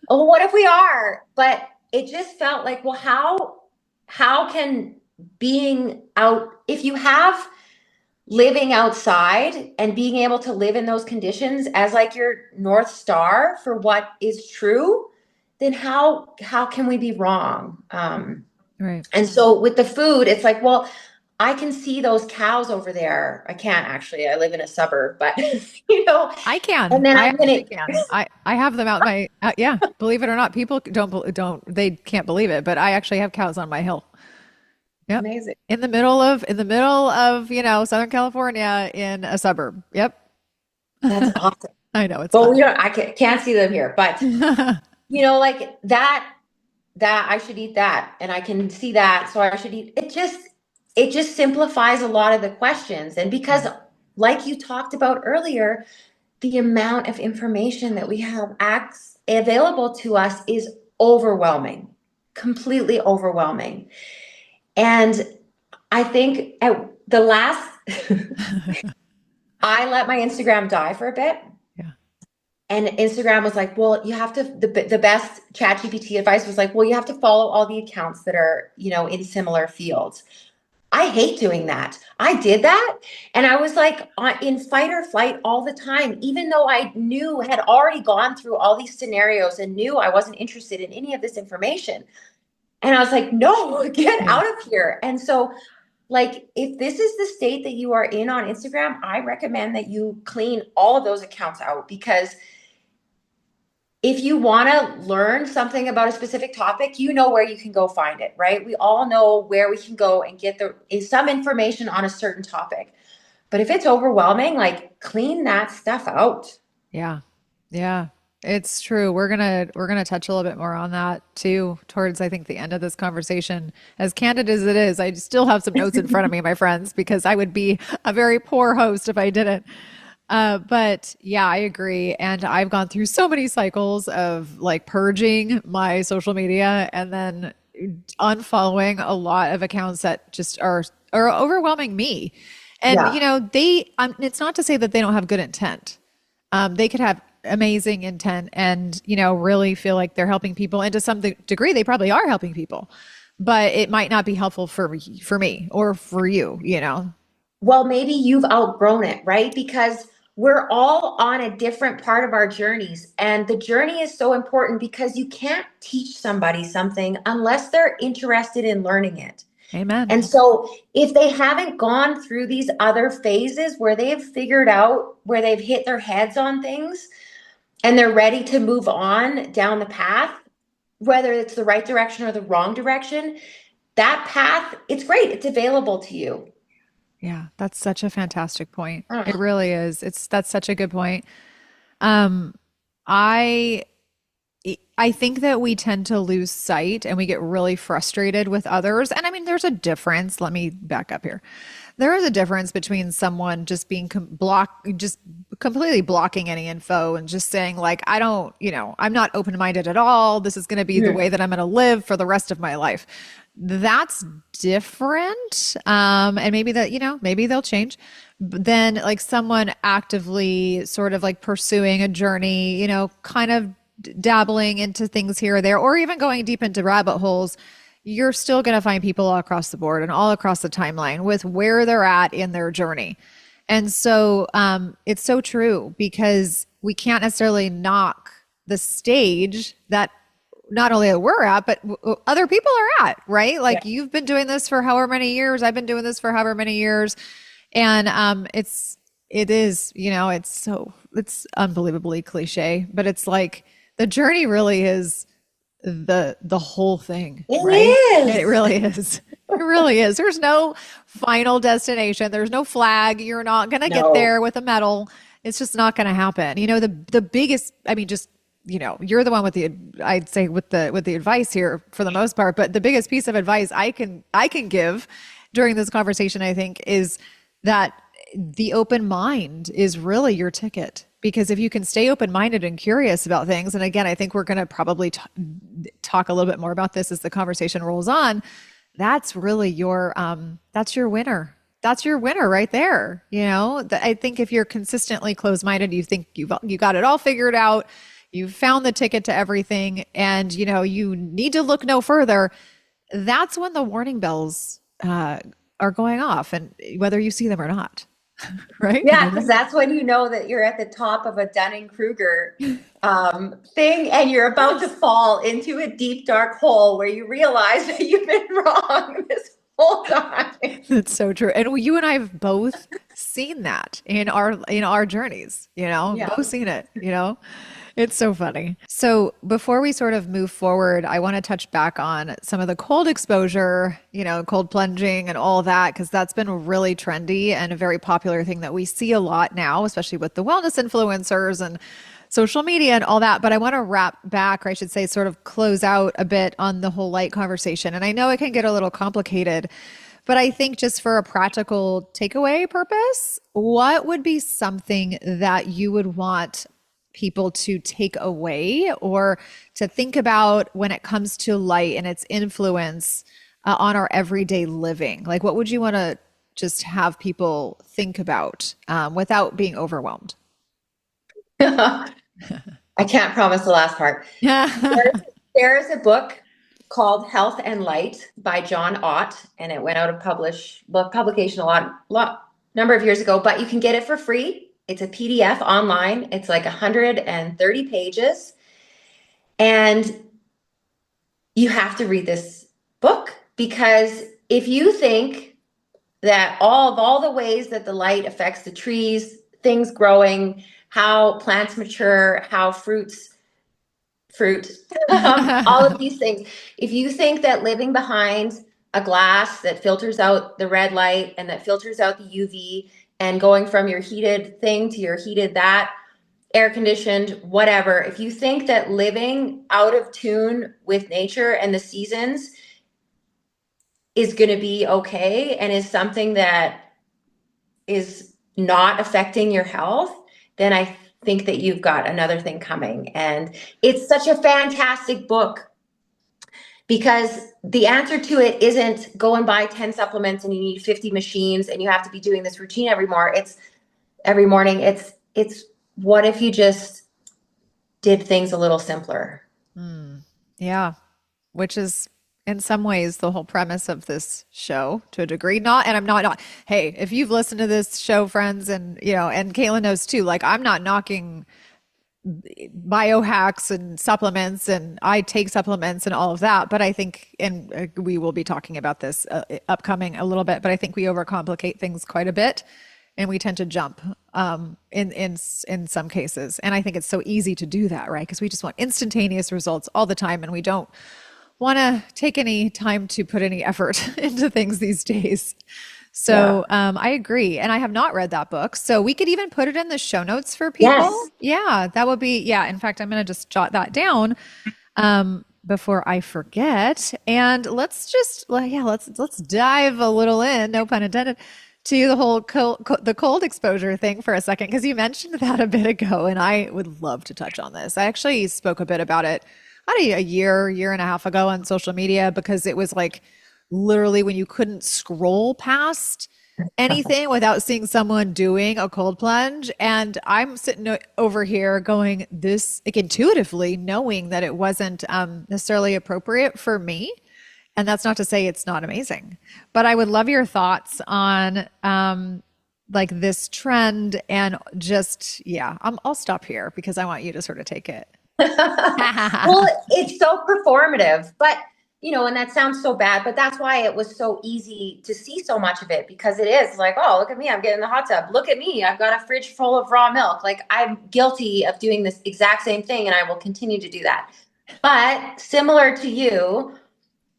well, what if we are? But it just felt like, well, how can being out, if you have living outside and being able to live in those conditions as like your North Star for what is true, then how can we be wrong? Right. And so with the food, it's like, well, I can see those cows over there. I can't actually. I live in a suburb, but I and can. then I I'm gonna. actually can. I have them out my yeah. Believe it or not, people don't they can't believe it, but I actually have cows on my hill. Yep. Amazing. In the middle of, Southern California in a suburb. Yep. That's awesome. I know it's Well, we fun. don't, I can't see them here, but like that I should eat that and I can see that. So I should eat it just simplifies a lot of the questions. And because like you talked about earlier, the amount of information that we have available to us is overwhelming, completely overwhelming. And I think at the last, I let my Instagram die for a bit. Yeah. And Instagram was like, well, you have to, the best ChatGPT advice was like, well, you have to follow all the accounts that are, in similar fields. I hate doing that. I did that. And I was like in fight or flight all the time, even though I had already gone through all these scenarios and knew I wasn't interested in any of this information. And I was like, no, get Yeah. out of here. And so, like, if this is the state that you are in on Instagram, I recommend that you clean all of those accounts out, because if you want to learn something about a specific topic, you know where you can go find it, right? We all know where we can go and get some information on a certain topic. But if it's overwhelming, like, clean that stuff out. Yeah. Yeah. It's true. We're gonna touch a little bit more on that too towards I think the end of this conversation. As candid as it is, I still have some notes in front of me, my friends, because I would be a very poor host if I didn't. But yeah, I agree. And I've gone through so many cycles of like purging my social media and then unfollowing a lot of accounts that just are overwhelming me. And Yeah. it's not to say that they don't have good intent. They could have amazing intent and, really feel like they're helping people. And to some degree, they probably are helping people, but it might not be helpful for me or for you. Well, maybe you've outgrown it, right? Because we're all on a different part of our journeys. And the journey is so important because you can't teach somebody something unless they're interested in learning it. Amen. And so if they haven't gone through these other phases where they've figured out, where they've hit their heads on things and they're ready to move on down the path, whether it's the right direction or the wrong direction, that path, it's great. It's available to you. Yeah, that's such a fantastic point. It Mm. really is. That's such a good point. Um, I I think that we tend to lose sight and we get really frustrated with others. And I mean, there's a difference. Let me back up here. There is a difference between someone just being just completely blocking any info and just saying like, I don't, I'm not open-minded at all. This is going to be the way that I'm going to live for the rest of my life. That's different. And maybe maybe they'll change. But then like someone actively sort of like pursuing a journey, kind of dabbling into things here or there, or even going deep into rabbit holes, you're still going to find people all across the board and all across the timeline with where they're at in their journey. And so it's so true because we can't necessarily knock the stage that not only that we're at, but other people are at, right? Like you've been doing this for however many years. I've been doing this for however many years. And it is, it's unbelievably cliche, but it's like the journey really is the whole thing, It right? It is. really is. It really is. There's no final destination. There's no flag. You're not going to get No. there with a medal. It's just not going to happen. The biggest, I mean, just, you're the one with I'd say with the advice here for the most part, but the biggest piece of advice I can give during this conversation, I think, is that the open mind is really your ticket. Because if you can stay open-minded and curious about things, and again, I think we're going to probably talk a little bit more about this as the conversation rolls on. That's really that's your winner. That's your winner right there. I think if you're consistently closed-minded, you think you got it all figured out, you've found the ticket to everything, and you need to look no further. That's when the warning bells are going off, and whether you see them or not. Right? Yeah, because that's when you know that you're at the top of a Dunning-Kruger thing and you're about to fall into a deep, dark hole where you realize that you've been wrong this whole time. That's so true. And you and I have both seen that in our journeys, Yeah. both seen it, It's so funny. So before we sort of move forward, I want to touch back on some of the cold exposure, cold plunging and all that, because that's been really trendy and a very popular thing that we see a lot now, especially with the wellness influencers and social media and all that. But I want to wrap back, or I should say, sort of close out a bit on the whole light conversation. And I know it can get a little complicated, but I think just for a practical takeaway purpose, what would be something that you would want people to take away or to think about when it comes to light and its influence on our everyday living? Like, what would you want to just have people think about without being overwhelmed? I can't promise the last part. There's, there's a book called Health and Light by John Ott, and it went out of publication a lot number of years ago, but you can get it for free. It's a PDF online. It's like 130 pages. And you have to read this book, because if you think that all the ways that the light affects the trees, things growing, how plants mature, how fruit, all of these things. If you think that living behind a glass that filters out the red light and that filters out the UV, and going from your heated thing to your heated that, air conditioned, whatever, if you think that living out of tune with nature and the seasons is going to be okay and is something that is not affecting your health, then I think that you've got another thing coming. And it's such a fantastic book, because the answer to it isn't go and buy 10 supplements and you need 50 machines and you have to be doing this routine every morning. It's what if you just did things a little simpler? Yeah, which is in some ways the whole premise of this show to a degree. Not, and I'm not, hey, if you've listened to this show, friends, and and Caitlin knows too, like I'm not knocking biohacks and supplements, and I take supplements and all of that. But I think, and we will be talking about this upcoming a little bit, but I think we overcomplicate things quite a bit. And we tend to jump in some cases. And I think it's so easy to do that, right? Because we just want instantaneous results all the time. And we don't want to take any time to put any effort into things these days. So I agree. And I have not read that book. So we could even put it in the show notes for people. Yes. Yeah, that would be, yeah. In fact, I'm going to just jot that down before I forget. And let's just, let's dive a little in, no pun intended, to the whole the cold exposure thing for a second, because you mentioned that a bit ago, and I would love to touch on this. I actually spoke a bit about it about a year and a half ago on social media, because it was like literally when you couldn't scroll past anything without seeing someone doing a cold plunge. And I'm sitting over here going this, like, intuitively knowing that it wasn't necessarily appropriate for me. And that's not to say it's not amazing, but I would love your thoughts on like this trend, and just, yeah, I'll stop here because I want you to sort of take it. Well, it's so performative, but and that sounds so bad, but that's why it was so easy to see so much of it, because it is like, oh, look at me, I'm getting in the hot tub. Look at me, I've got a fridge full of raw milk. Like, I'm guilty of doing this exact same thing, and I will continue to do that. But similar to you,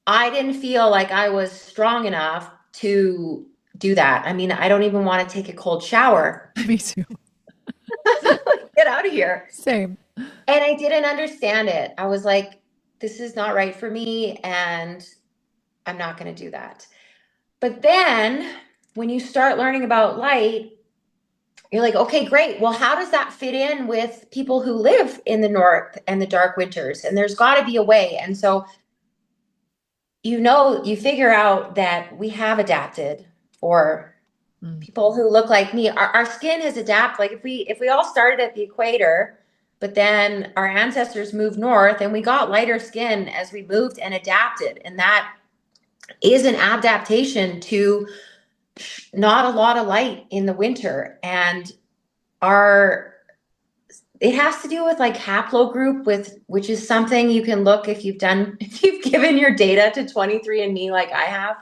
I didn't feel like I was strong enough to do that. I mean, I don't even want to take a cold shower. Me too. Get out of here. Same. And I didn't understand it. I was like, this is not right for me, and I'm not going to do that. But then when you start learning about light, you're like, okay, great. Well, how does that fit in with people who live in the north and the dark winters? And there's got to be a way. And so you figure out that we have adapted, or people who look like me, our skin has adapted. Like, if we all started at the equator, but then our ancestors moved north and we got lighter skin as we moved and adapted. And that is an adaptation to not a lot of light in the winter. And it has to do with like haplogroup, which is something you can look if you've given your data to 23andMe like I have.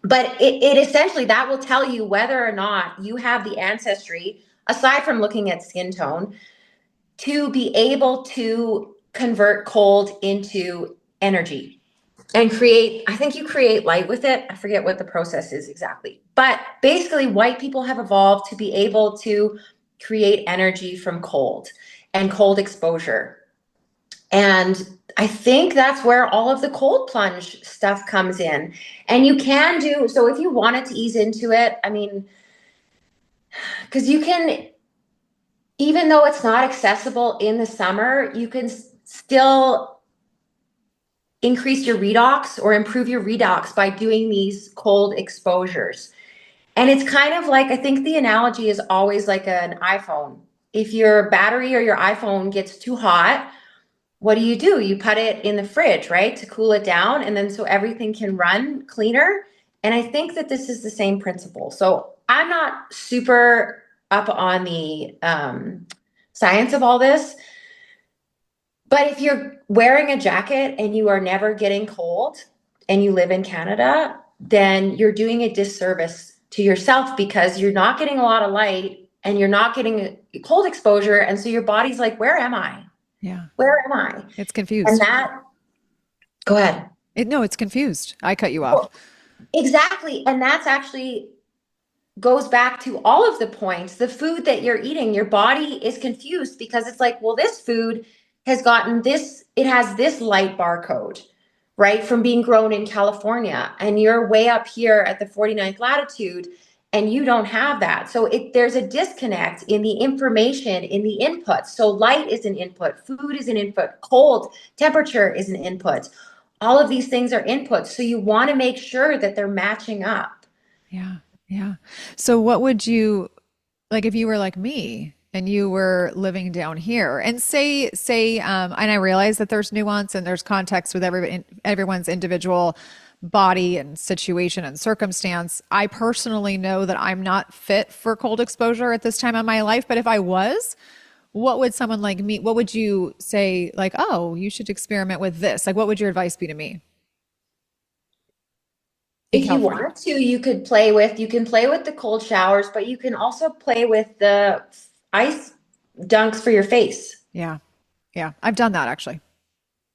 But it essentially, that will tell you whether or not you have the ancestry, aside from looking at skin tone, to be able to convert cold into energy and create, I think you create light with it. I forget what the process is exactly. But basically, white people have evolved to be able to create energy from cold and cold exposure. And I think that's where all of the cold plunge stuff comes in. And you can do, so if you wanted to ease into it, I mean, because you can, even though it's not accessible in the summer, you can still increase your redox or improve your redox by doing these cold exposures. And it's kind of like, I think the analogy is always like an iPhone. If your battery or your iPhone gets too hot, what do? You put it in the fridge, right? To cool it down. And then so everything can run cleaner. And I think that this is the same principle. So I'm not super up on the science of all this. But if you're wearing a jacket and you are never getting cold and you live in Canada, then you're doing a disservice to yourself because you're not getting a lot of light and you're not getting cold exposure. And so your body's like, where am I? Yeah. Where am I? It's confused. And that, go ahead. No, it's confused. I cut you off. Well, exactly. And that's actually goes back to all of the points. The food that you're eating, your body is confused because it's like, well, this food has gotten this, it has this light barcode, right? From being grown in California. And you're way up here at the 49th latitude and you don't have that. So there's a disconnect in the information, in the inputs. So light is an input, food is an input, cold temperature is an input. All of these things are inputs. So you want to make sure that they're matching up. Yeah. Yeah. So what would you like if you were like me and you were living down here and and I realize that there's nuance and there's context with everyone's individual body and situation and circumstance. I personally know that I'm not fit for cold exposure at this time of my life, but if I was, what would someone like me, what would you say like, oh, you should experiment with this? Like, what would your advice be to me in If you California? want to, you can play with the cold showers, but you can also play with the ice dunks for your face. Yeah. Yeah. I've done that actually.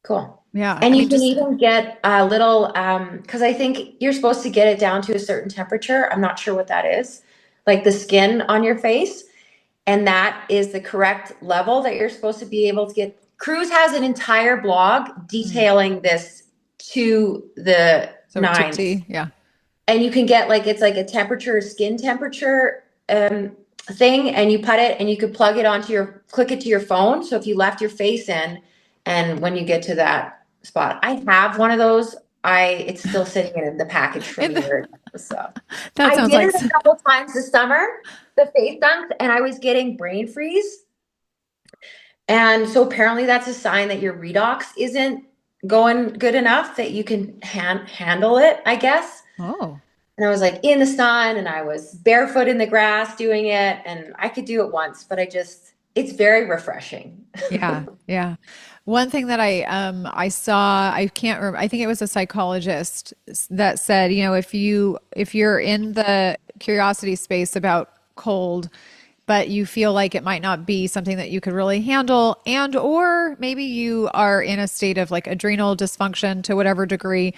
Cool. Yeah. I And you mean, can just even get a little, because I think you're supposed to get it down to a certain temperature. I'm not sure what that is, like the skin on your face. And that is the correct level that you're supposed to be able to get. Cruz has an entire blog detailing this to the so to nines. T. Yeah. And you can get like, it's like a temperature, skin temperature thing, and you put it and you could plug it click it to your phone. So if you left your face in, and when you get to that spot, I have one of those. It's still sitting in the package from a year ago. So That I sounds did like it a couple times this summer, the face dunks, and I was getting brain freeze. And so apparently that's a sign that your redox isn't going good enough that you can handle it, I guess. oh. And I was like in the sun and I was barefoot in the grass doing it. And I could do it once, but it's very refreshing. Yeah, yeah. One thing that I saw, I can't remember, I think it was a psychologist that said, you know, if you're in the curiosity space about cold, but you feel like it might not be something that you could really handle, and or maybe you are in a state of like adrenal dysfunction to whatever degree,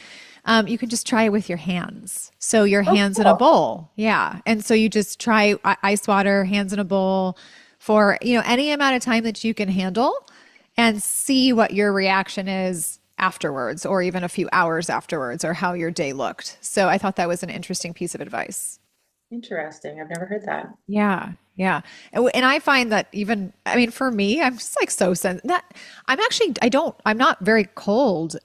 you can just try it with your hands. So your Oh, hands in a cool. bowl. Yeah. And so you just try ice water, hands in a bowl for, you know, any amount of time that you can handle and see what your reaction is afterwards or even a few hours afterwards or how your day looked. So I thought that was an interesting piece of advice. Interesting. I've never heard that. Yeah. Yeah. And I find that even, I mean, for me, I'm just like so not, I'm actually, I'm not very cold.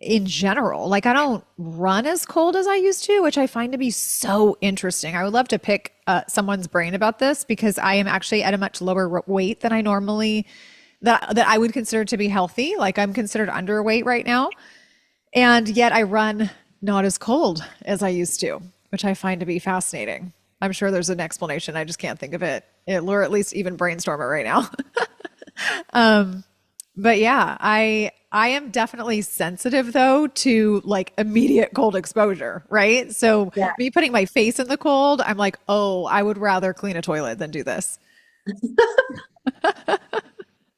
In general. Like I don't run as cold as I used to, which I find to be so interesting. I would love to pick someone's brain about this because I am actually at a much lower weight than I normally that I would consider to be healthy. Like I'm considered underweight right now, and yet I run not as cold as I used to, which I find to be fascinating. I'm sure there's an explanation. I just can't think of it, or at least even brainstorm it right now. But yeah, I am definitely sensitive though to like immediate cold exposure, right? So Yeah. me putting my face in the cold, I'm like, oh, I would rather clean a toilet than do this.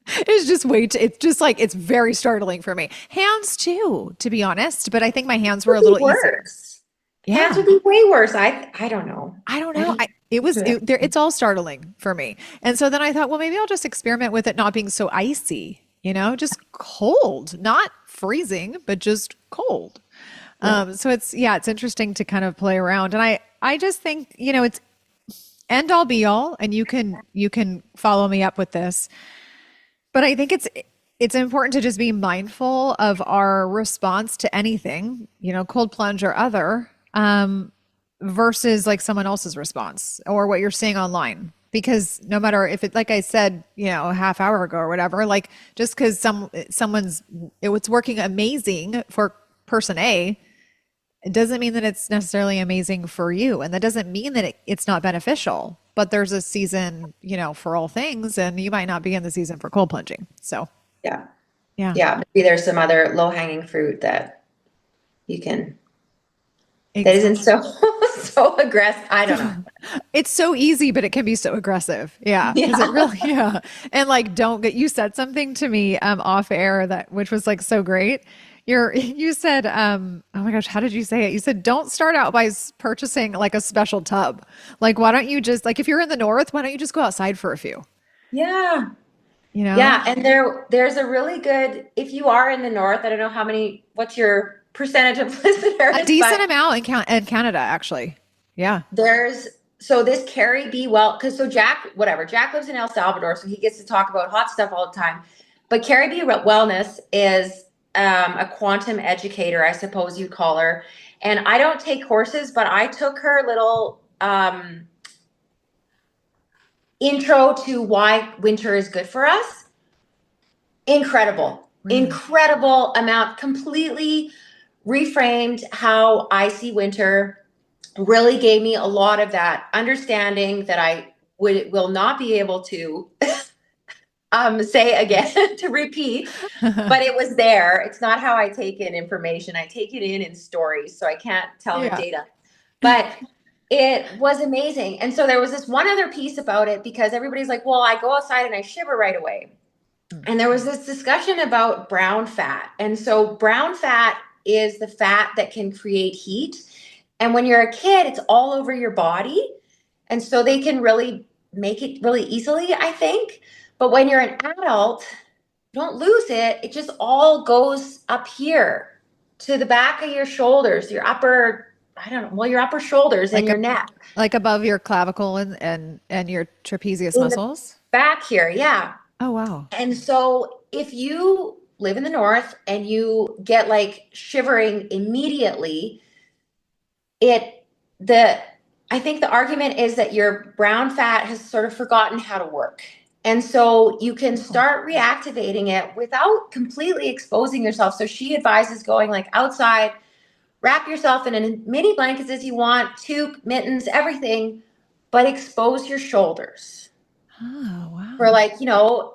It's just it's just like it's very startling for me. Hands too, to be honest, but I think my hands were Would a be little easier. worse. Hands Yeah. would be way worse. I don't know. I don't I know. just It's all startling for me. And so then I thought, well, maybe I'll just experiment with it not being so icy, just cold, not freezing, but just cold. yeah. So it's interesting to kind of play around. And I just think, it's end all be all, and you can follow me up with this. But I think it's important to just be mindful of our response to anything, cold plunge or other, versus like someone else's response or what you're seeing online. Because no matter if it, like I said, a half hour ago or whatever, like just because it's working amazing for person A, it doesn't mean that it's necessarily amazing for you. And that doesn't mean that it's not beneficial. But there's a season, for all things, and you might not be in the season for cold plunging. So, Yeah. yeah, Yeah. Maybe there's some other low-hanging fruit that you can that isn't exactly. so so aggressive. I don't know. It's so easy, but it can be so aggressive. Yeah, because it Yeah. really, yeah. And like, don't get, you said something to me off air which was like so great. You said, oh my gosh, how did you say it? You said, don't start out by purchasing like a special tub. Like, why don't you just, like, if you're in the north, why don't you just go outside for a few, Yeah. you know? Yeah. And there's a really good, if you are in the north, I don't know what's your percentage of A listeners, decent but amount in Canada, actually. Yeah. so this Carrie B. because so Jack lives in El Salvador, so he gets to talk about hot stuff all the time. But Carrie B. Wellness is a quantum educator, I suppose you'd call her. And I don't take courses, but I took her little intro to why winter is good for us. Incredible, Really? incredible amount, completely reframed how I see winter, really gave me a lot of that understanding that I will not be able to say again to repeat, but it was there. It's not how I take in information. I take it in stories, so I can't tell in Yeah. data. But it was amazing. And so there was this one other piece about it because everybody's like, well, I go outside and I shiver right away. And there was this discussion about brown fat. And so brown fat is the fat that can create heat. And when you're a kid, it's all over your body. And so they can really make it really easily, I think. But when you're an adult, don't lose it. It just all goes up here to the back of your shoulders, I don't know, well, your upper shoulders and Like your neck. like above your clavicle and your trapezius In the muscles. back here, yeah. Oh, wow. And so if you live in the north and you get like shivering immediately, it the I think the argument is that your brown fat has sort of forgotten how to work. And so you can start reactivating it without completely exposing yourself. So she advises going like outside, wrap yourself in as many blankets as you want, toque, mittens, everything, but expose your shoulders Oh, for wow. like,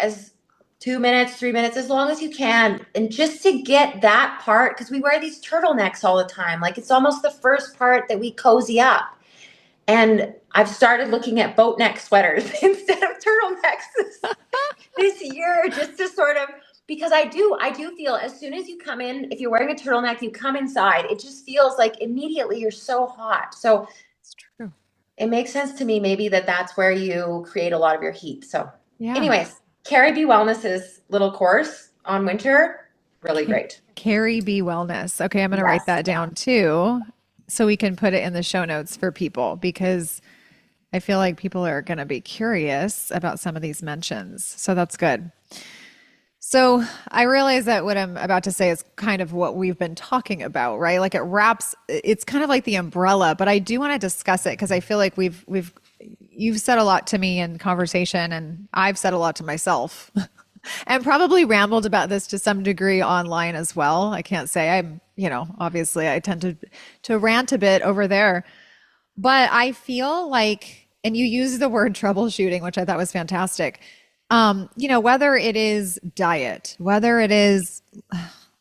as 2 minutes, 3 minutes, as long as you can. And just to get that part, because we wear these turtlenecks all the time. Like it's almost the first part that we cozy up. And I've started looking at boat neck sweaters instead of turtlenecks this year, just to sort of, because I do feel as soon as you come in, if you're wearing a turtleneck, you come inside, it just feels like immediately you're so hot. So It's true. it makes sense to me maybe that's where you create a lot of your heat. So Yeah. anyways, Carrie B Wellness's little course on winter, really great. Carrie B Wellness. Okay, I'm going to write Yes. that down too, so we can put it in the show notes for people because I feel like people are going to be curious about some of these mentions. So that's good. So I realize that what I'm about to say is kind of what we've been talking about, right? Like it's kind of like the umbrella, but I do want to discuss it because I feel like you've said a lot to me in conversation and I've said a lot to myself and probably rambled about this to some degree online as well. I can't say obviously I tend to rant a bit over there, but I feel like, and you use the word troubleshooting, which I thought was fantastic. Whether it is diet, whether it is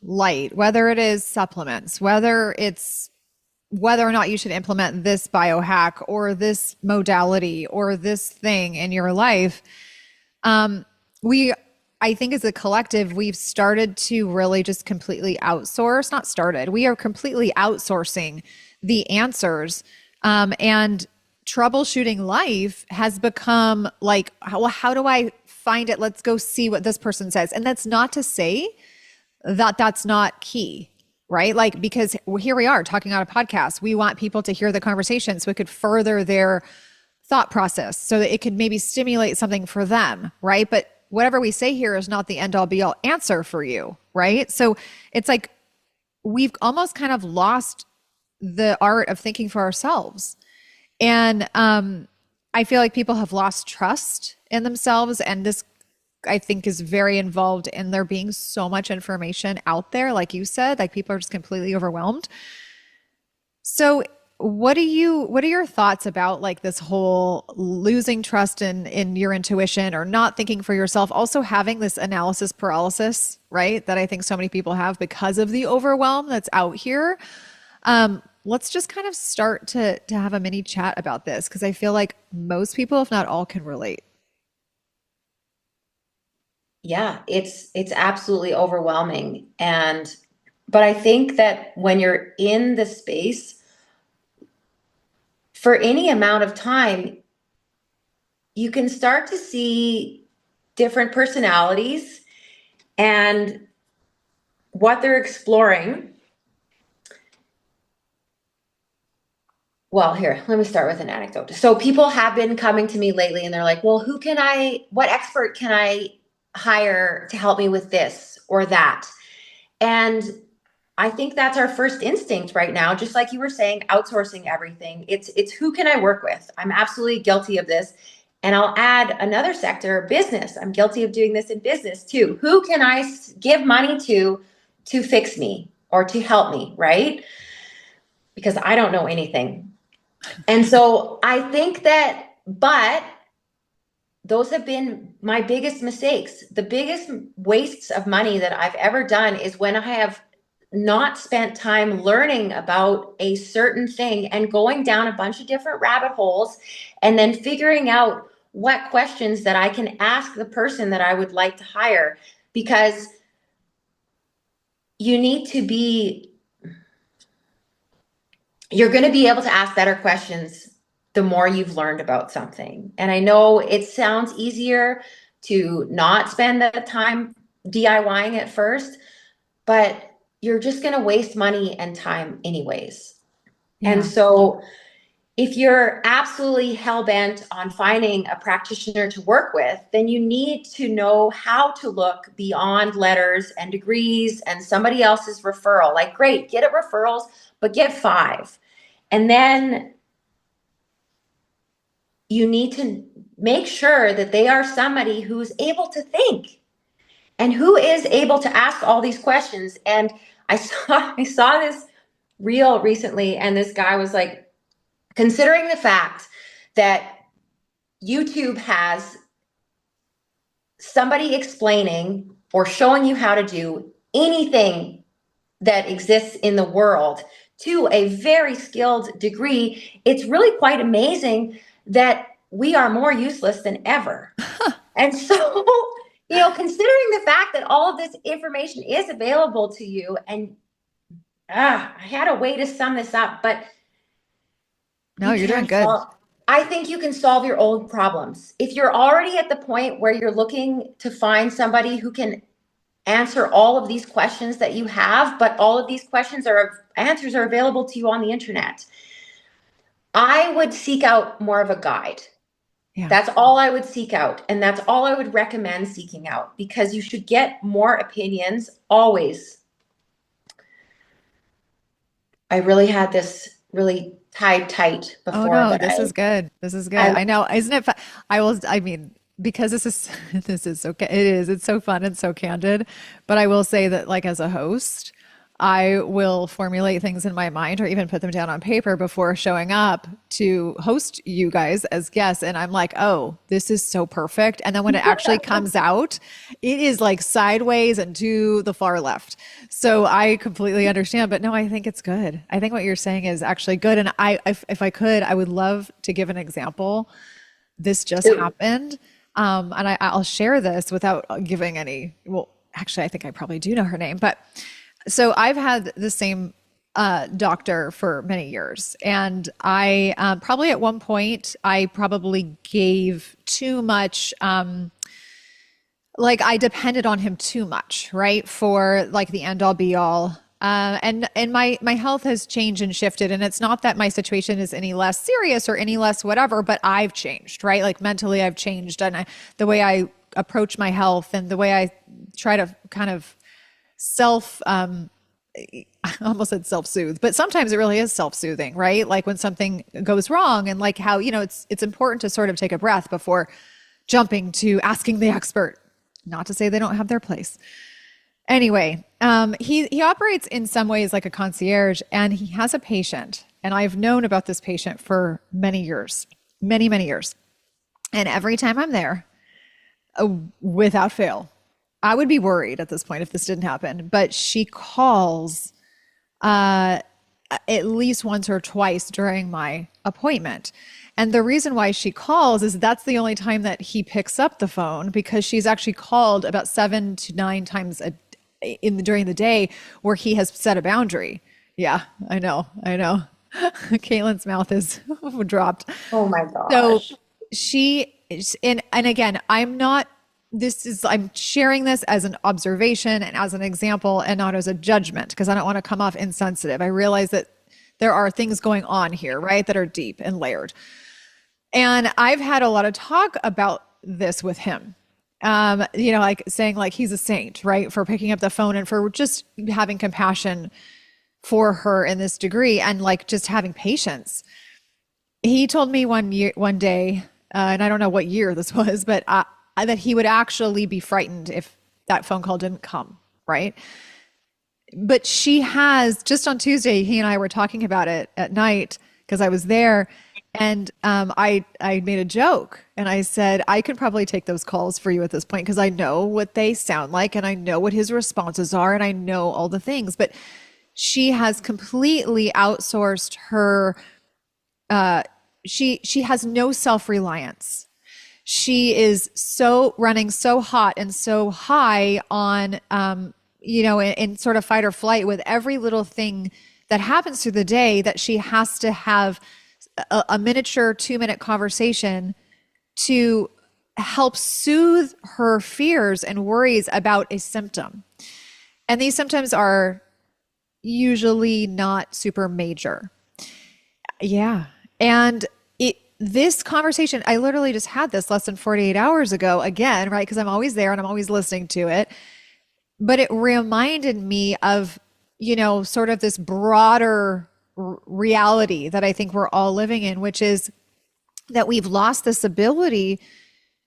light, whether it is supplements, whether it's whether or not you should implement this biohack or this modality or this thing in your life, we, I think as a collective, we've started to really just completely outsource, not started, we are completely outsourcing the answers. And troubleshooting life has become like, well, how do I find it? Let's go see what this person says. And that's not to say that that's not key, right? Like, because here we are talking on a podcast. We want people to hear the conversation so it could further their thought process so that it could maybe stimulate something for them, right? But whatever we say here is not the end all be all answer for you, right? So it's like we've almost kind of lost the art of thinking for ourselves. And I feel like people have lost trust in themselves. And this, I think, is very involved in there being so much information out there. Like you said, like people are just completely overwhelmed. So what are your thoughts about like this whole losing trust in your intuition or not thinking for yourself, also having this analysis paralysis, right? That I think so many people have because of the overwhelm that's out here. Let's just kind of start to have a mini chat about this because I feel like most people, if not all, can relate. Yeah, it's absolutely overwhelming. But I think that when you're in the space for any amount of time, you can start to see different personalities and what they're exploring. Well, here, let me start with an anecdote. So people have been coming to me lately and they're like, well, what expert can I hire to help me with this or that? And I think that's our first instinct right now. Just like you were saying, outsourcing everything. It's who can I work with? I'm absolutely guilty of this. And I'll add another sector, business. I'm guilty of doing this in business too. Who can I give money to fix me or to help me, right? Because I don't know anything. And so I think but those have been my biggest mistakes. The biggest wastes of money that I've ever done is when I have not spent time learning about a certain thing and going down a bunch of different rabbit holes and then figuring out what questions that I can ask the person that I would like to hire, because you need to be, you're going to be able to ask better questions the more you've learned about something. And I know it sounds easier to not spend the time DIYing it first, but you're just going to waste money and time anyways. Yeah. And so if you're absolutely hell-bent on finding a practitioner to work with, then you need to know how to look beyond letters and degrees and somebody else's referral. Like, great, get it referrals, but get 5. And then you need to make sure that they are somebody who's able to think and who is able to ask all these questions. And I saw this reel recently, and this guy was like, considering the fact that YouTube has somebody explaining or showing you how to do anything that exists in the world to a very skilled degree, it's really quite amazing that we are more useless than ever. And so, considering the fact that all of this information is available to you, and I had a way to sum this up, but no, you're doing good. I think you can solve your old problems. If you're already at the point where you're looking to find somebody who can answer all of these questions that you have, but all of these answers are available to you on the internet, I would seek out more of a guide. Yeah. That's all I would seek out. And that's all I would recommend seeking out, because you should get more opinions always. I really had this really tied tight before. Oh no, this is good. This is good. I know. Isn't it? Because this is so, it's so fun and so candid, but I will say that, like, as a host, I will formulate things in my mind or even put them down on paper before showing up to host you guys as guests. And I'm like, oh, this is so perfect. And then when it actually comes out, it is like sideways and to the far left. So I completely understand. But no, I think it's good. I think what you're saying is actually good. And if I could, I would love to give an example. This just happened. And I'll share this without giving any, well, actually, I think I probably do know her name, but so I've had the same doctor for many years. And I probably at one point, I probably gave too much, like I depended on him too much, right? For like the end all be all. And my health has changed and shifted. And it's not that my situation is any less serious or any less whatever, but I've changed, right? Like mentally I've changed and the way I approach my health and the way I try to kind of I almost said self-soothe, but sometimes it really is self-soothing, right? Like when something goes wrong and like how, it's important to sort of take a breath before jumping to asking the expert, not to say they don't have their place. Anyway, he operates in some ways like a concierge and he has a patient and I've known about this patient for many years, many, many years. And every time I'm there, without fail, I would be worried at this point if this didn't happen, but she calls at least once or twice during my appointment. And the reason why she calls is that's the only time that he picks up the phone because she's actually called about 7 to 9 times during the day where he has set a boundary. Yeah, I know. Caitlin's mouth is dropped. Oh my So gosh. she and again, I'm sharing this as an observation and as an example and not as a judgment because I don't want to come off insensitive. I realize that there are things going on here, right, that are deep and layered. And I've had a lot of talk about this with him. Like saying like he's a saint, right, for picking up the phone and for just having compassion for her in this degree and like just having patience. He told me one day, and I don't know what year this was, but that he would actually be frightened if that phone call didn't come, right? But she has, just on Tuesday, he and I were talking about it at night because I was there. And I made a joke and I said, I could probably take those calls for you at this point because I know what they sound like and I know what his responses are and I know all the things. But she has completely outsourced her, she has no self-reliance. She is so running so hot and so high on, in sort of fight or flight with every little thing that happens through the day that she has to have a miniature 2-minute conversation to help soothe her fears and worries about a symptom. And these symptoms are usually not super major. Yeah. And this conversation, I literally just had this less than 48 hours ago again, right? Because I'm always there and I'm always listening to it. But it reminded me of, sort of this broader reality that I think we're all living in, which is that we've lost this ability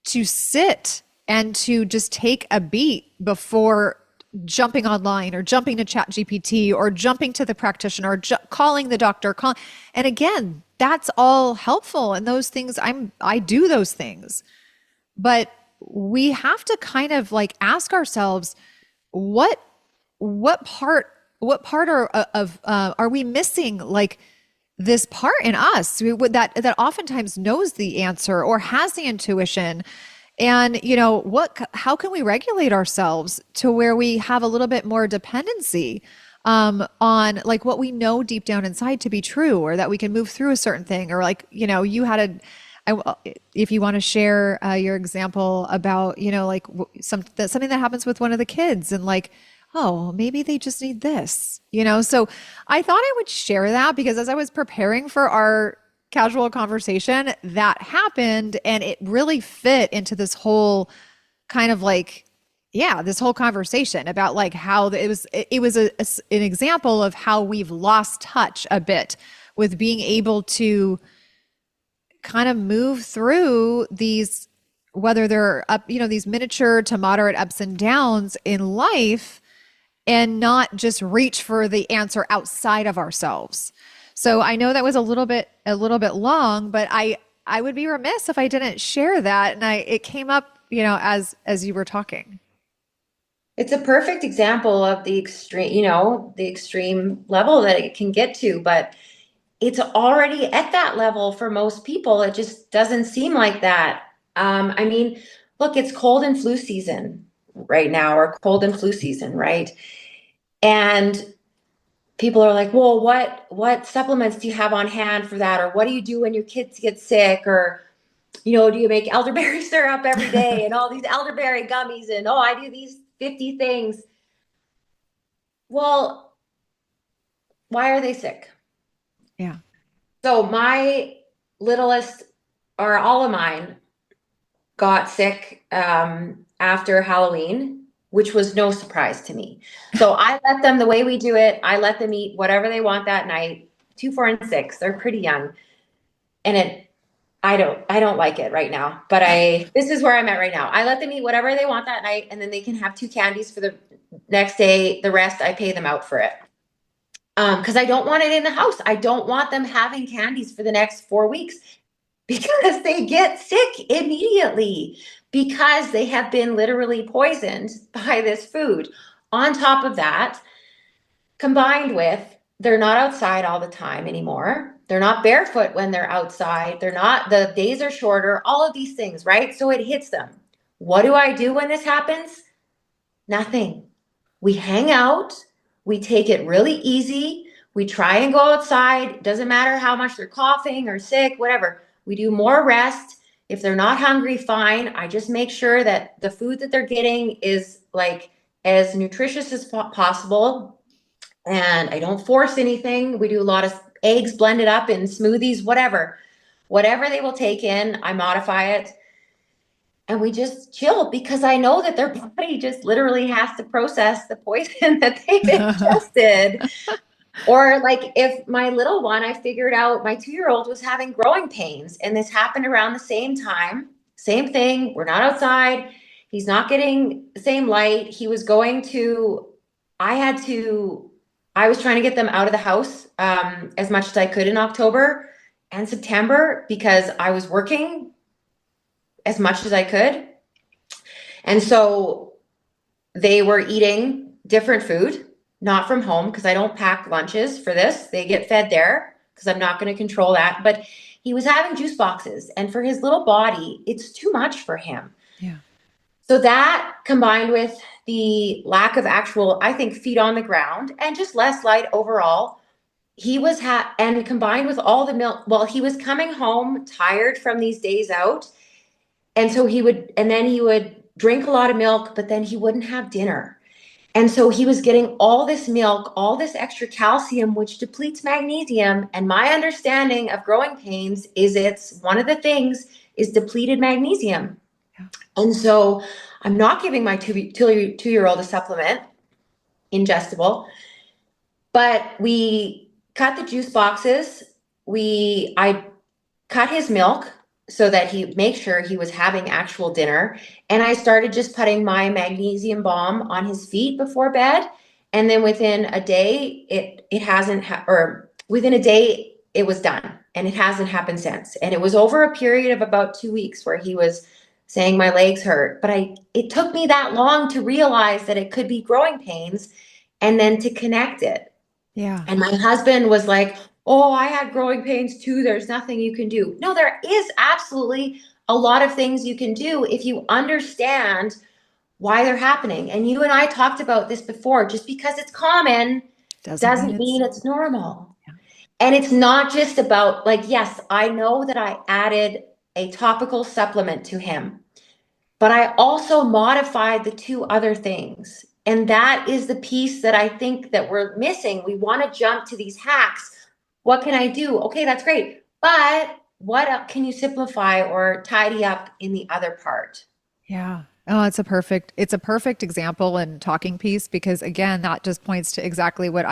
to sit and to just take a beat before jumping online or jumping to chat GPT or jumping to the practitioner or calling the doctor. And again, that's all helpful. And those things, I do those things. But we have to kind of like ask ourselves, what part are we missing? Like this part in us that oftentimes knows the answer or has the intuition. And how can we regulate ourselves to where we have a little bit more dependency on like what we know deep down inside to be true, or that we can move through a certain thing, or like you had if you want to share your example about like something that happens with one of the kids and like, oh, maybe they just need this, So I thought I would share that because as I was preparing for our casual conversation, that happened and it really fit into this whole kind of like, this whole conversation about like how it was an example of how we've lost touch a bit with being able to kind of move through these, whether they're up, these miniature to moderate ups and downs in life, and not just reach for the answer outside of ourselves. So I know that was a little bit long, but I would be remiss if I didn't share that. And it came up, as you were talking. It's a perfect example of the extreme level that it can get to, but it's already at that level for most people. It just doesn't seem like that. I mean, look, it's cold and flu season right now, or cold and flu season, right? And people are like, well, what supplements do you have on hand for that? Or what do you do when your kids get sick? Or, do you make elderberry syrup every day and all these elderberry gummies and I do these 50 things. Well, why are they sick? Yeah. So my littlest, or all of mine, got sick after Halloween, which was no surprise to me. So I let them, the way we do it, I let them eat whatever they want that night. 2, 4, and 6. They're pretty young. And I don't like it right now, but this is where I'm at right now. I let them eat whatever they want that night, and then they can have 2 candies for the next day. The rest, I pay them out for it. Because I don't want it in the house. I don't want them having candies for the next 4 weeks, because they get sick immediately because they have been literally poisoned by this food. On top of that, combined with, they're not outside all the time anymore. They're not barefoot when they're outside. The days are shorter, all of these things, right? So it hits them. What do I do when this happens? Nothing. We hang out. We take it really easy. We try and go outside. Doesn't matter how much they're coughing or sick, whatever. We do more rest. If they're not hungry, fine. I just make sure that the food that they're getting is like as nutritious as possible. And I don't force anything. We do a lot of eggs blended up in smoothies, whatever. Whatever they will take in, I modify it. And we just chill, because I know that their body just literally has to process the poison that they've ingested. Or like, if my little one, I figured out my 2-year-old was having growing pains, and this happened around the same time. Same thing. We're not outside. He's not getting the same light. I was trying to get them out of the house as much as I could in October and September, because I was working as much as I could. And so they were eating different food, not from home, because I don't pack lunches for this. They get fed there because I'm not going to control that. But he was having juice boxes, and for his little body, it's too much for him. Yeah. So that, combined with the lack of actual, I think, feet on the ground and just less light overall, and combined with all the milk, well, he was coming home tired from these days out. And so he would drink a lot of milk, but then he wouldn't have dinner. And so he was getting all this milk, all this extra calcium, which depletes magnesium. And my understanding of growing pains is one of the things is depleted magnesium. Yeah. And so I'm not giving my 2-year-old a supplement, ingestible, but we cut the juice boxes. I cut his milk so that he make sure he was having actual dinner. And I started just putting my magnesium balm on his feet before bed. And then within a day, within a day, it was done. And it hasn't happened since. And it was over a period of about 2 weeks where he was saying my legs hurt. But it took me that long to realize that it could be growing pains, and then to connect it. Yeah. And my husband was like, oh, I had growing pains too. There's nothing you can do. No, there is absolutely a lot of things you can do if you understand why they're happening. And you and I talked about this before. Just because it's common doesn't mean it's normal. Yeah. And it's not just about, like, yes, I know that I added a topical supplement to him, but I also modified the 2 other things. And that is the piece that I think that we're missing. We want to jump to these hacks. What can I do? Okay, that's great. But what can you simplify or tidy up in the other part? Yeah. Oh, it's a perfect example and talking piece, because again, that just points to exactly what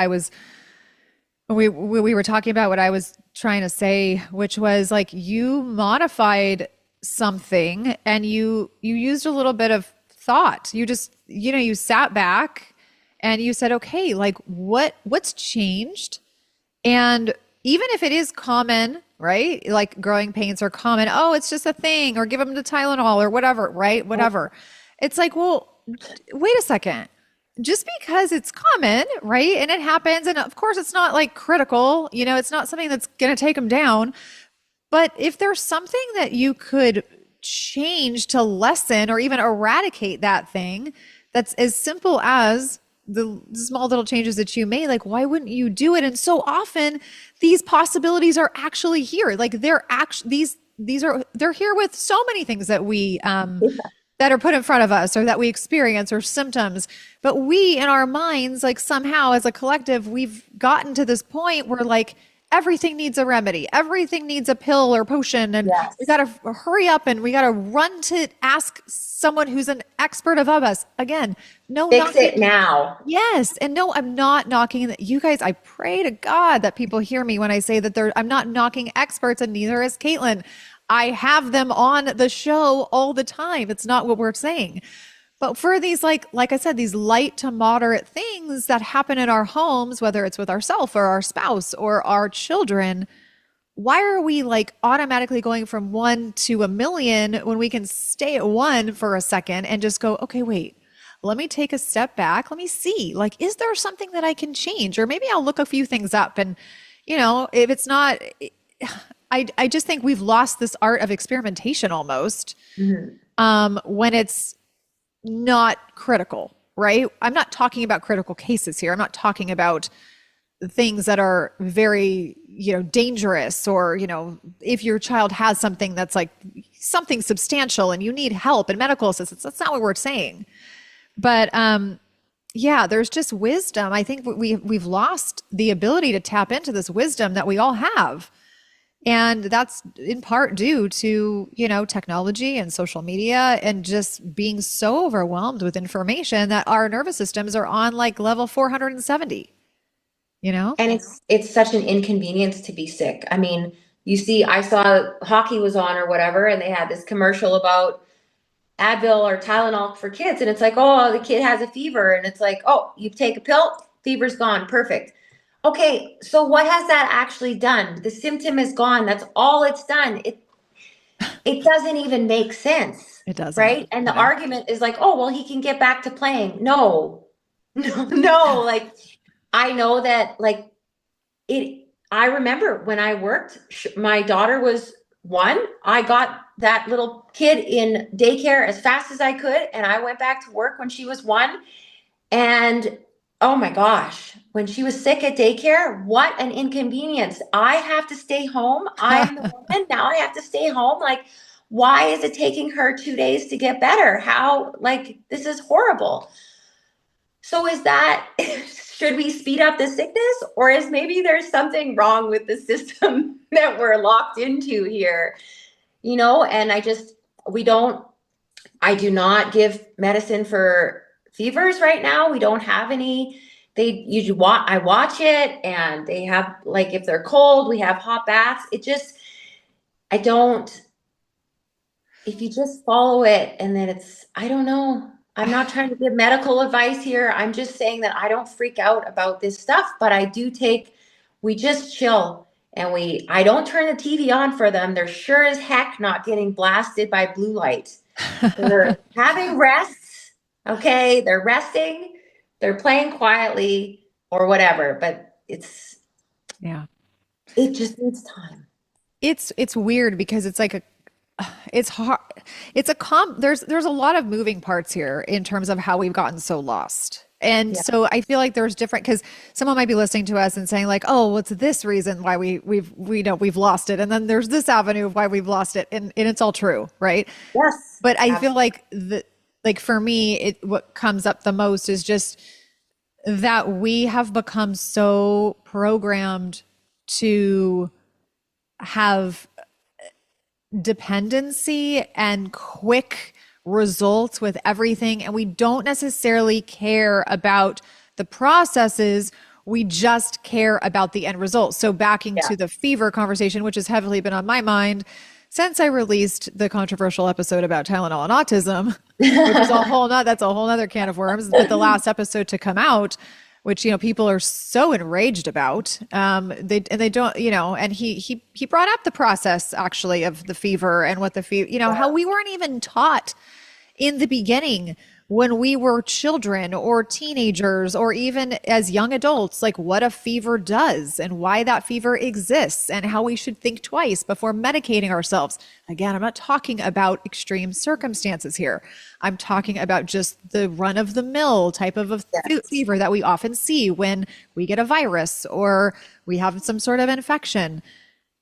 we were talking about, what I was trying to say, which was like, you modified something and you used a little bit of thought. You just, you sat back and you said, okay, like what's changed? And even if it is common, right? Like growing pains are common. Oh, it's just a thing, or give them the Tylenol or whatever, right? Whatever. It's like, well, wait a second. Just because it's common, right? And it happens. And of course, it's not like critical, it's not something that's going to take them down. But if there's something that you could change to lessen or even eradicate that thing, that's as simple as the small little changes that you made, like why wouldn't you do it? And so often these possibilities are actually here. Like they're actually they're here with so many things that we that are put in front of us or that we experience or symptoms. But we in our minds, like somehow as a collective, we've gotten to this point where like everything needs a remedy. Everything needs a pill or potion. And Yes. we got to hurry up and we got to run to ask someone who's an expert above us. Again, no, Fix it now. yes. And no, I'm not knocking you guys. I pray to God that people hear me when I say that I'm not knocking experts, and neither is Caitlin. I have them on the show all the time. It's not what we're saying. But for these, like I said, these light to moderate things that happen in our homes, whether it's with ourselves or our spouse or our children, why are we like automatically going from 1 to a million when we can stay at 1 for a second and just go, okay, wait, let me take a step back. Let me see, like, is there something that I can change? Or maybe I'll look a few things up. And, if it's not, I just think we've lost this art of experimentation almost when it's not critical, right? I'm not talking about critical cases here. I'm not talking about things that are very, dangerous, or, if your child has something that's like something substantial and you need help and medical assistance. That's not what we're saying. But yeah, there's just wisdom. I think we've lost the ability to tap into this wisdom that we all have. And that's in part due to, technology and social media and just being so overwhelmed with information that our nervous systems are on like level 470, And it's such an inconvenience to be sick. I mean, you see, I saw hockey was on or whatever, and they had this commercial about Advil or Tylenol for kids. And it's like, oh, the kid has a fever. And it's like, oh, you take a pill, fever's gone. Perfect. Okay, so what has that actually done? The symptom is gone. That's all it's done. It doesn't even make sense. It doesn't. Right? And the argument is like, oh, well, he can get back to playing. No, no, like I know that like I remember when I worked, my daughter was 1. I got that little kid in daycare as fast as I could. And I went back to work when she was 1. And oh my gosh, when she was sick at daycare, what an inconvenience. I have to stay home. I'm the woman. Now I have to stay home. Like, why is it taking her 2 days to get better? How, like, this is horrible. So should we speed up the sickness, or is maybe there's something wrong with the system that we're locked into here? And I do not give medicine for fevers right now. We don't have any. I watch it, and they have, like, if they're cold, we have hot baths. If you just follow it, and then I don't know. I'm not trying to give medical advice here. I'm just saying that I don't freak out about this stuff, but we just chill, and I don't turn the TV on for them. They're sure as heck not getting blasted by blue light. They're having rests. Okay. They're resting. They're playing quietly or whatever, but it just needs time. It's weird because it's like it's hard. There's a lot of moving parts here in terms of how we've gotten so lost. And so I feel like there's different, because someone might be listening to us and saying like, oh, what's this reason why we've lost it. And then there's this avenue of why we've lost it. And it's all true. Right. Yes. But I feel like for me, what comes up the most is just that we have become so programmed to have dependency and quick results with everything. And we don't necessarily care about the processes. We just care about the end result. So backing to the fever conversation, which has heavily been on my mind, since I released the controversial episode about Tylenol and autism, which is that's a whole nother can of worms. But the last episode to come out, which, people are so enraged about, they don't, and he brought up the process actually of the fever and what the fever, how we weren't even taught in the beginning when we were children or teenagers or even as young adults, like what a fever does and why that fever exists and how we should think twice before medicating ourselves. Again, I'm not talking about extreme circumstances here. I'm talking about just the run of the mill type of a fever that we often see when we get a virus or we have some sort of infection.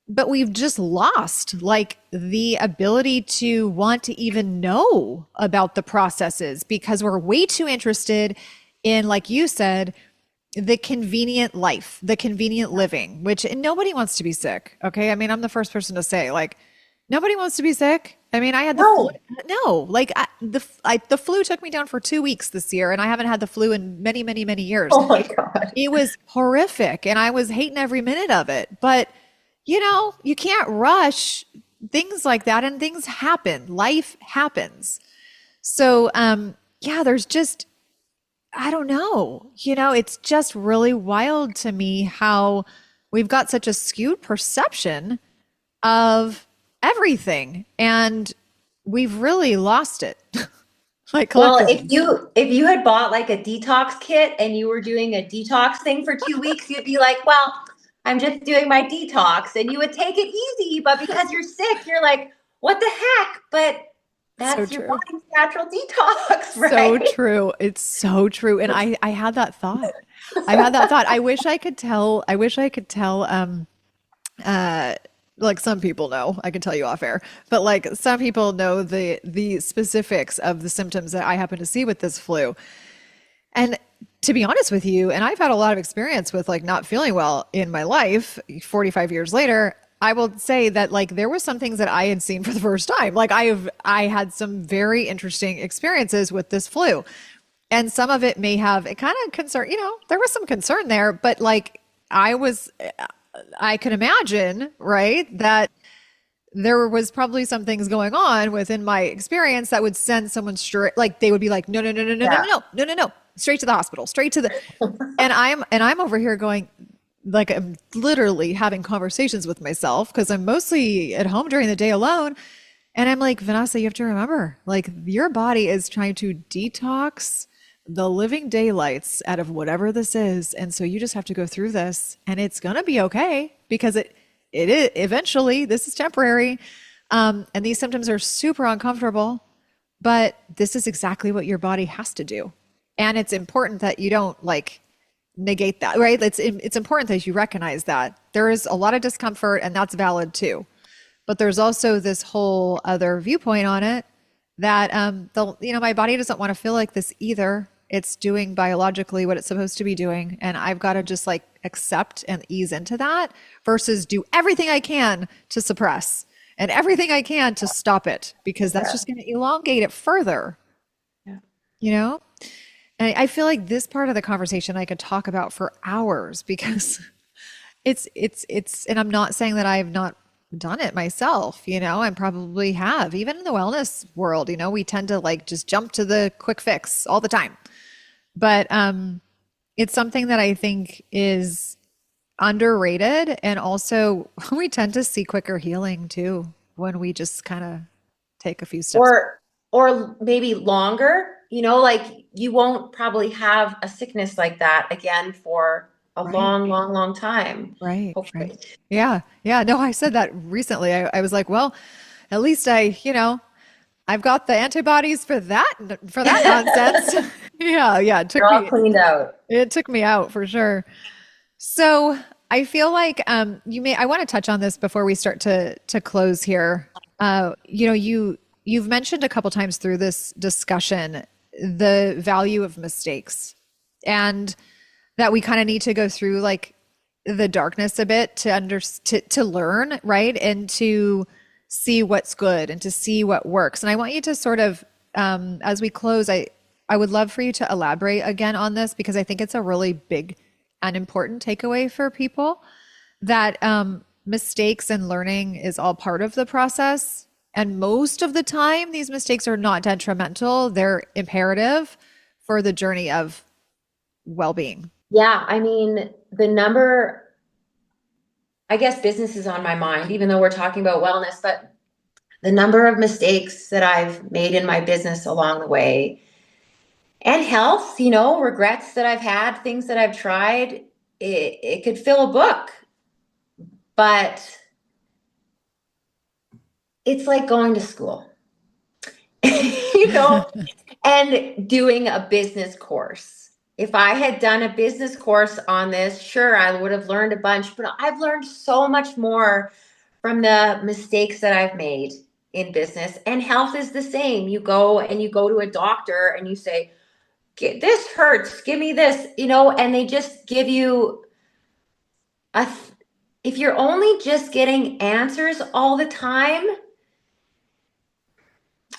But we've just lost like the ability to want to even know about the processes because we're way too interested in, like you said, the convenient life, the convenient living, which nobody wants to be sick. Okay. I mean, I'm the first person to say like, nobody wants to be sick. I mean, I had the flu. No, like the flu took me down for 2 weeks this year and I haven't had the flu in many, many, many years. Oh my God. It was horrific and I was hating every minute of it. But you can't rush things like that and things happen. Life happens. So, there's just, I don't know, it's just really wild to me how we've got such a skewed perception of everything and we've really lost it. Like, well, if you had bought like a detox kit and you were doing a detox thing for 2 weeks, you'd be like, well, I'm just doing my detox, and you would take it easy, but because you're sick, you're like, what the heck? But that's your body's natural detox, right? So true. It's so true. And I had that thought. I wish I could tell, like some people know, I can tell you off air, but like some people know the specifics of the symptoms that I happen to see with this flu. And to be honest with you, and I've had a lot of experience with like not feeling well in my life, 45 years later, I will say that like there was some things that I had seen for the first time. Like I had some very interesting experiences with this flu. And some of it may have it kind of concern, there was some concern there, but like I could imagine, right, that there was probably some things going on within my experience that would send someone straight, like they would be like, no, straight to the hospital, straight to the, and I'm over here going, like I'm literally having conversations with myself because I'm mostly at home during the day alone. And I'm like, Vanessa, you have to remember, like your body is trying to detox the living daylights out of whatever this is. And so you just have to go through this and it's going to be okay because it is eventually, this is temporary. And these symptoms are super uncomfortable, but this is exactly what your body has to do. And it's important that you don't like negate that, right? It's important that you recognize that there is a lot of discomfort and that's valid too. But there's also this whole other viewpoint on it that, my body doesn't want to feel like this either. It's doing biologically what it's supposed to be doing. And I've got to just like accept and ease into that versus do everything I can to suppress and everything I can to stop it because that's just going to elongate it further. Yeah. And I feel like this part of the conversation I could talk about for hours because it's, and I'm not saying that I've not done it myself, I probably have, even in the wellness world, we tend to like just jump to the quick fix all the time. But it's something that I think is underrated. And also we tend to see quicker healing too, when we just kind of take a few steps. Or maybe longer, like you won't probably have a sickness like that again for a long time. Right. Hopefully. Right. Yeah. Yeah. No, I said that recently. I was like, well, at least I've got the antibodies for that nonsense. Yeah. It all cleaned out. It took me out for sure. So I feel like I want to touch on this before we start to close here. You've mentioned a couple times through this discussion the value of mistakes and that we kind of need to go through like the darkness a bit to learn, right? And to see what's good and to see what works. And I want you to sort of, as we close, I would love for you to elaborate again on this because I think it's a really big and important takeaway for people that mistakes and learning is all part of the process. And most of the time, these mistakes are not detrimental, they're imperative for the journey of well being. Yeah, I mean, the number, I guess business is on my mind, even though we're talking about wellness, but the number of mistakes that I've made in my business along the way and health, regrets that I've had, things that I've tried, it could fill a book, but it's like going to school, you know, and doing a business course. If I had done a business course on this, sure, I would have learned a bunch, but I've learned so much more from the mistakes that I've made in business. And health is the same. You go to a doctor and you say, this hurts, give me this, and they just give you if you're only just getting answers all the time,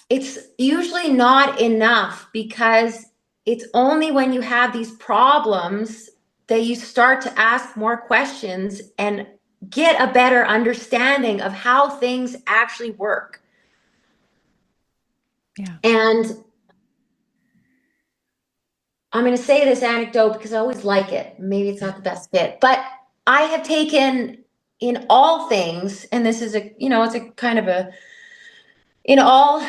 it's usually not enough, because it's only when you have these problems that you start to ask more questions and get a better understanding of how things actually work. Yeah. And I'm going to say this anecdote because I always like it. Maybe it's not the best fit, but I have taken in all things, and this is it's a kind of in all,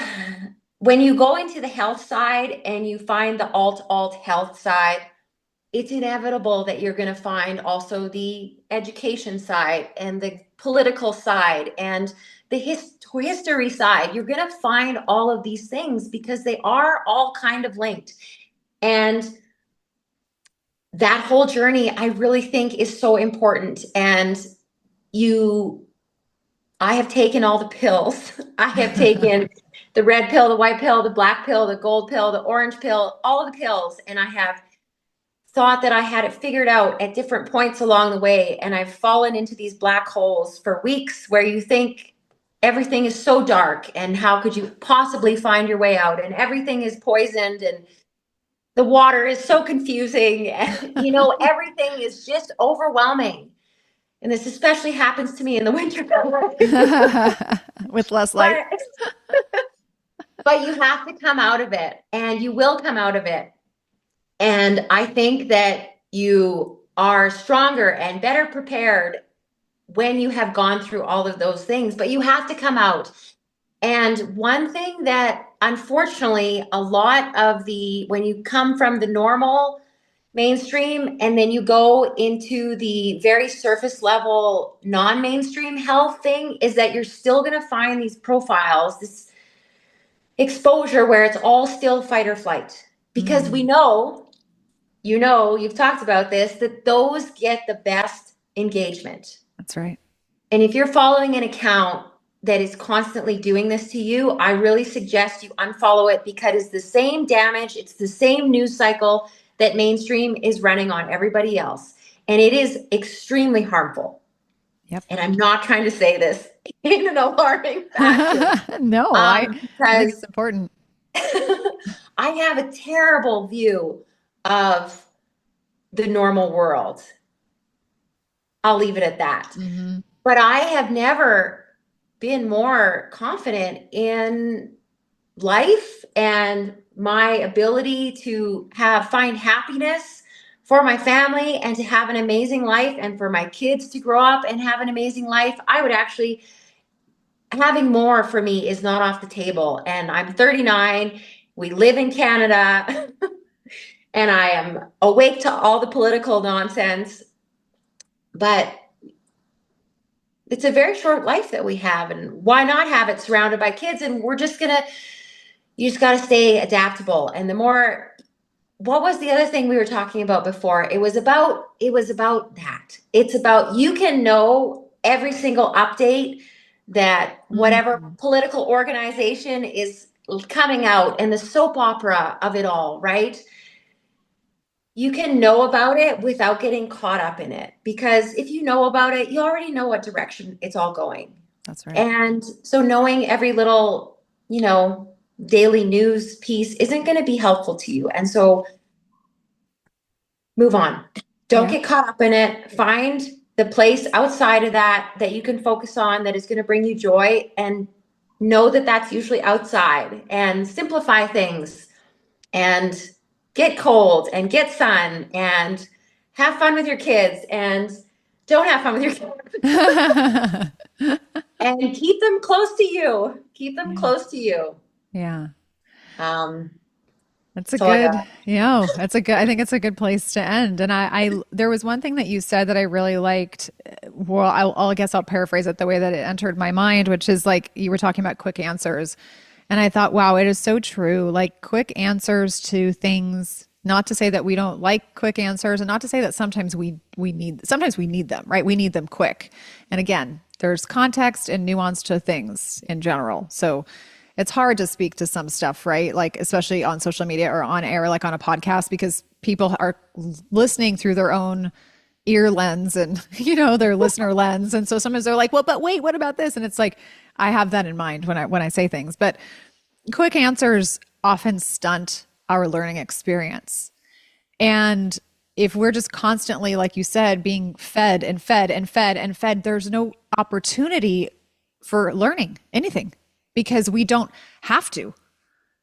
when you go into the health side and you find the alt health side, it's inevitable that you're going to find also the education side and the political side and the history side. You're going to find all of these things because they are all kind of linked. And that whole journey, I really think, is so important. And I have taken all the pills. I have taken the red pill, the white pill, the black pill, the gold pill, the orange pill, all of the pills. And I have thought that I had it figured out at different points along the way. And I've fallen into these black holes for weeks where you think everything is so dark and how could you possibly find your way out? And everything is poisoned and the water is so confusing. And, everything is just overwhelming. And this especially happens to me in the winter. With less light. But you have to come out of it, and you will come out of it. And I think that you are stronger and better prepared when you have gone through all of those things, but you have to come out. And one thing that, unfortunately, a lot of when you come from the normal mainstream and then you go into the very surface level non-mainstream health thing, is that you're still going to find these profiles, this exposure where it's all still fight or flight, because we know, you've talked about this, that those get the best engagement. That's right. And if you're following an account that is constantly doing this to you, I really suggest you unfollow it, because it's the same damage. It's the same news cycle that mainstream is running on everybody else. And it is extremely harmful. Yep. And I'm not trying to say this in an alarming fashion. No, I think it's important. I have a terrible view of the normal world. I'll leave it at that. Mm-hmm. But I have never been more confident in life and my ability to find happiness for my family and to have an amazing life, and for my kids to grow up and have an amazing life. I would actually, having more for me is not off the table. And I'm 39. We live in Canada and I am awake to all the political nonsense, but it's a very short life that we have, and why not have it surrounded by kids? And you just got to stay adaptable. And what was the other thing we were talking about before? It was about that. It's about, you can know every single update that whatever political organization is coming out, and the soap opera of it all, right? You can know about it without getting caught up in it, because if you know about it, you already know what direction it's all going. That's right. And so knowing every little, daily news piece isn't going to be helpful to you. And so move on. Don't get caught up in it. Find the place outside of that that you can focus on that is going to bring you joy, and know that that's usually outside, and simplify things and get cold and get sun and have fun with your kids and don't have fun with your kids and keep them close to you. Keep them Yeah. close to you. Yeah. Um, That's a that's all I good, got. that's a good, I think it's a good place to end. And there was one thing that you said that I really liked. Well, I guess I'll paraphrase it the way that it entered my mind, which is like you were talking about quick answers. And I thought, wow, it is so true. Like quick answers to things, not to say that we don't like quick answers and not to say that sometimes we need them, right? We need them quick. And again, there's context and nuance to things in general. So it's hard to speak to some stuff, right? Like, especially on social media or on air, like on a podcast, because people are listening through their own ear lens and, their listener lens. And so sometimes they're like, well, but wait, what about this? And it's like, I have that in mind when I say things, but quick answers often stunt our learning experience. And if we're just constantly, like you said, being fed and fed and fed and fed, there's no opportunity for learning anything because we don't have to,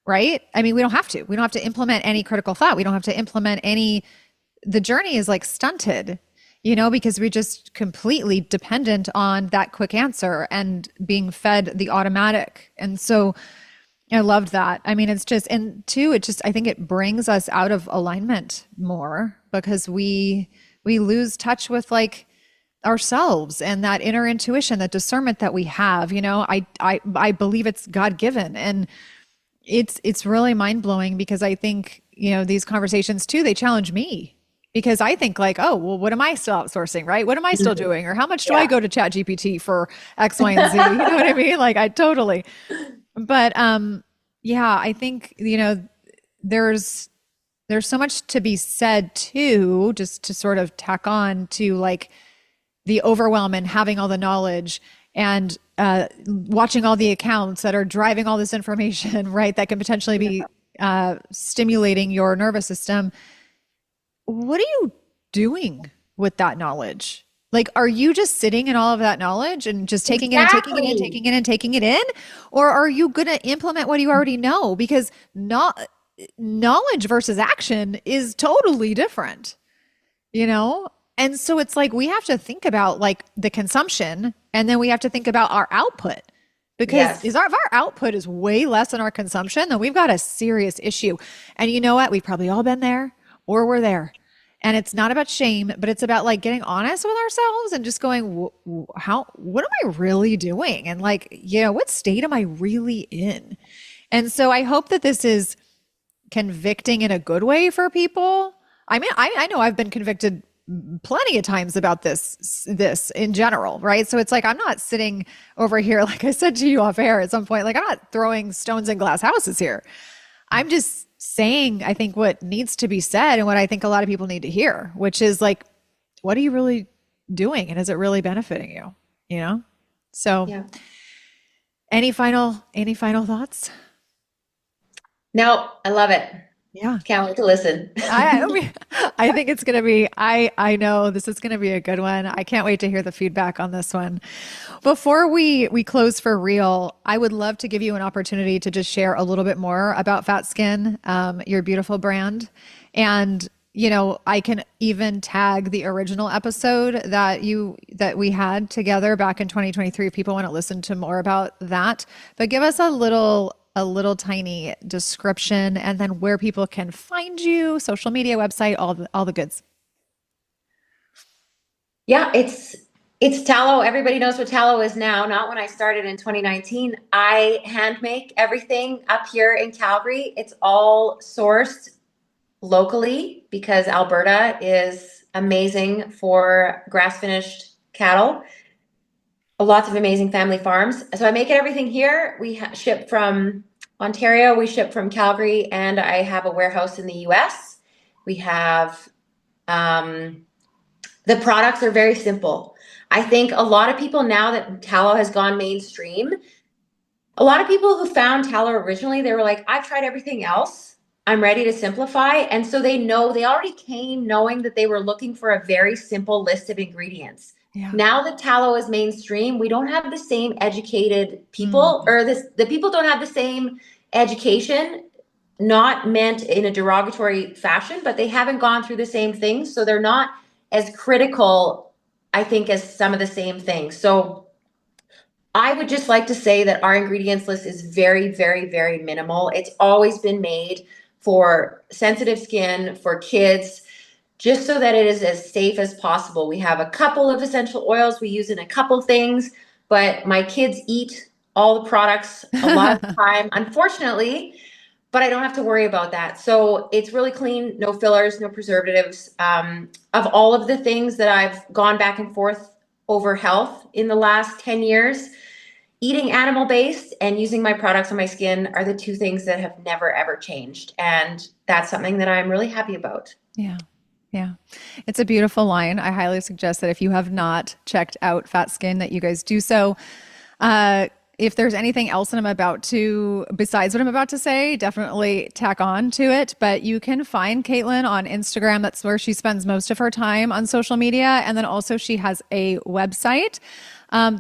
right? I mean, we don't have to. We don't have to implement any critical thought. We don't have to implement the journey is like stunted, because we're just completely dependent on that quick answer and being fed the automatic. And so I loved that. I mean, it's just, and two, I think it brings us out of alignment more because we lose touch with like ourselves and that inner intuition, that discernment that we have. I believe it's God given, and it's really mind blowing because I think these conversations too, they challenge me because I think like, oh well, what am I still outsourcing, right? What am I still doing, or how much do I Yeah. go to Chat GPT for X, Y, and Z? You know what I mean? Like I totally. But yeah, I think there's so much to be said too, just to sort of tack on to like the overwhelm and having all the knowledge and watching all the accounts that are driving all this information, right? That can potentially be stimulating your nervous system. What are you doing with that knowledge? Like, are you just sitting in all of that knowledge and just taking it and taking it in, Exactly. taking it and taking it in? Or are you going to implement what you already know? Because not knowledge versus action is totally different, you know? And so it's like we have to think about like the consumption and then we have to think about our output. Because Yes. if our output is way less than our consumption, then we've got a serious issue. And you know what? We've probably all been there or we're there. And it's not about shame, but it's about like getting honest with ourselves and just going, what am I really doing? And like, what state am I really in? And so I hope that this is convicting in a good way for people. I mean, I know I've been convicted plenty of times about this in general, right? So it's like I'm not sitting over here, like I said to you off air at some point, like I'm not throwing stones in glass houses here. I'm just saying, I think what needs to be said and what I think a lot of people need to hear, which is like, what are you really doing? And is it really benefiting you? So Yeah. any final thoughts? No, I love it. Yeah. Can't wait to listen. I mean, I think it's going to be, I know this is going to be a good one. I can't wait to hear the feedback on this one. Before we close for real, I would love to give you an opportunity to just share a little bit more about FATSKN, your beautiful brand. And, I can even tag the original episode that we had together back in 2023 if people want to listen to more about that. But give us a little tiny description and then where people can find you, social media, website, all the goods. Yeah, it's tallow. Everybody knows what tallow is now, not when I started in 2019. I hand make everything up here in Calgary. It's all sourced locally because Alberta is amazing for grass finished cattle. Lots of amazing family farms. So I make everything here. We ship from Ontario, we ship from Calgary, and I have a warehouse in the US. We have the products are very simple. I think a lot of people, now that tallow has gone mainstream, a lot of people who found tallow originally, they were like, I've tried everything else. I'm ready to simplify. And so they know, they already came knowing that they were looking for a very simple list of ingredients. Yeah. Now that tallow is mainstream, we don't have the same educated people, Mm. or the people don't have the same education, not meant in a derogatory fashion, but they haven't gone through the same things. So they're not as critical, I think, as some of the same things. So I would just like to say that our ingredients list is very, very, very minimal. It's always been made for sensitive skin, for kids, just so that it is as safe as possible. We have a couple of essential oils we use in a couple things, but my kids eat all the products a lot of the time, unfortunately, but I don't have to worry about that. So it's really clean, no fillers, no preservatives. Of all of the things that I've gone back and forth over health in the last 10 years, eating animal based and using my products on my skin are the two things that have never ever changed. And that's something that I'm really happy about. Yeah. Yeah. It's a beautiful line. I highly suggest that if you have not checked out FATSKN, that you guys do so. If there's anything else that I'm about to, besides what I'm about to say, definitely tack on to it. But you can find Caitlin on Instagram. That's where she spends most of her time on social media. And then also she has a website.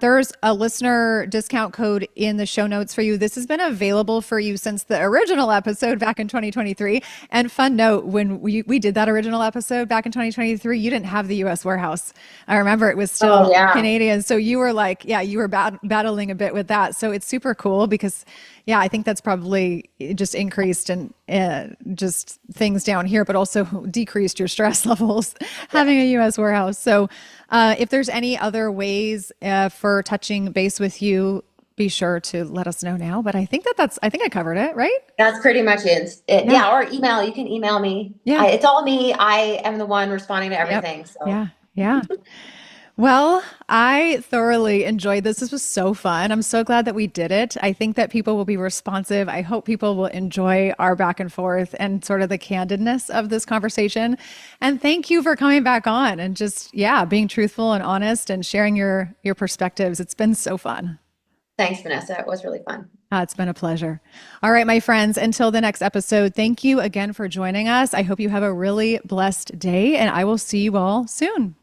There's a listener discount code in the show notes for you. This has been available for you since the original episode back in 2023. And fun note, when we did that original episode back in 2023, you didn't have the US warehouse. I remember it was Oh, still yeah. Canadian. So you were like, yeah, you were battling a bit with that. So it's super cool because, yeah, I think that's probably just increased and just things down here, but also decreased your stress levels having a US warehouse. So if there's any other ways for touching base with you, be sure to let us know now. But I think I think I covered it, right? That's pretty much it. Yeah. Yeah, or email. You can email me. Yeah. It's all me. I am the one responding to Yep. everything. So Yeah. Yeah. Well, I thoroughly enjoyed this. This was so fun. I'm so glad that we did it. I think that people will be responsive. I hope people will enjoy our back and forth and sort of the candidness of this conversation. And thank you for coming back on and just, yeah, being truthful and honest and sharing your perspectives. It's been so fun. thanks, Vanessa. It was really fun. It's been a pleasure. All right, my friends, until the next episode, thank you again for joining us. I hope you have a really blessed day, and I will see you all soon.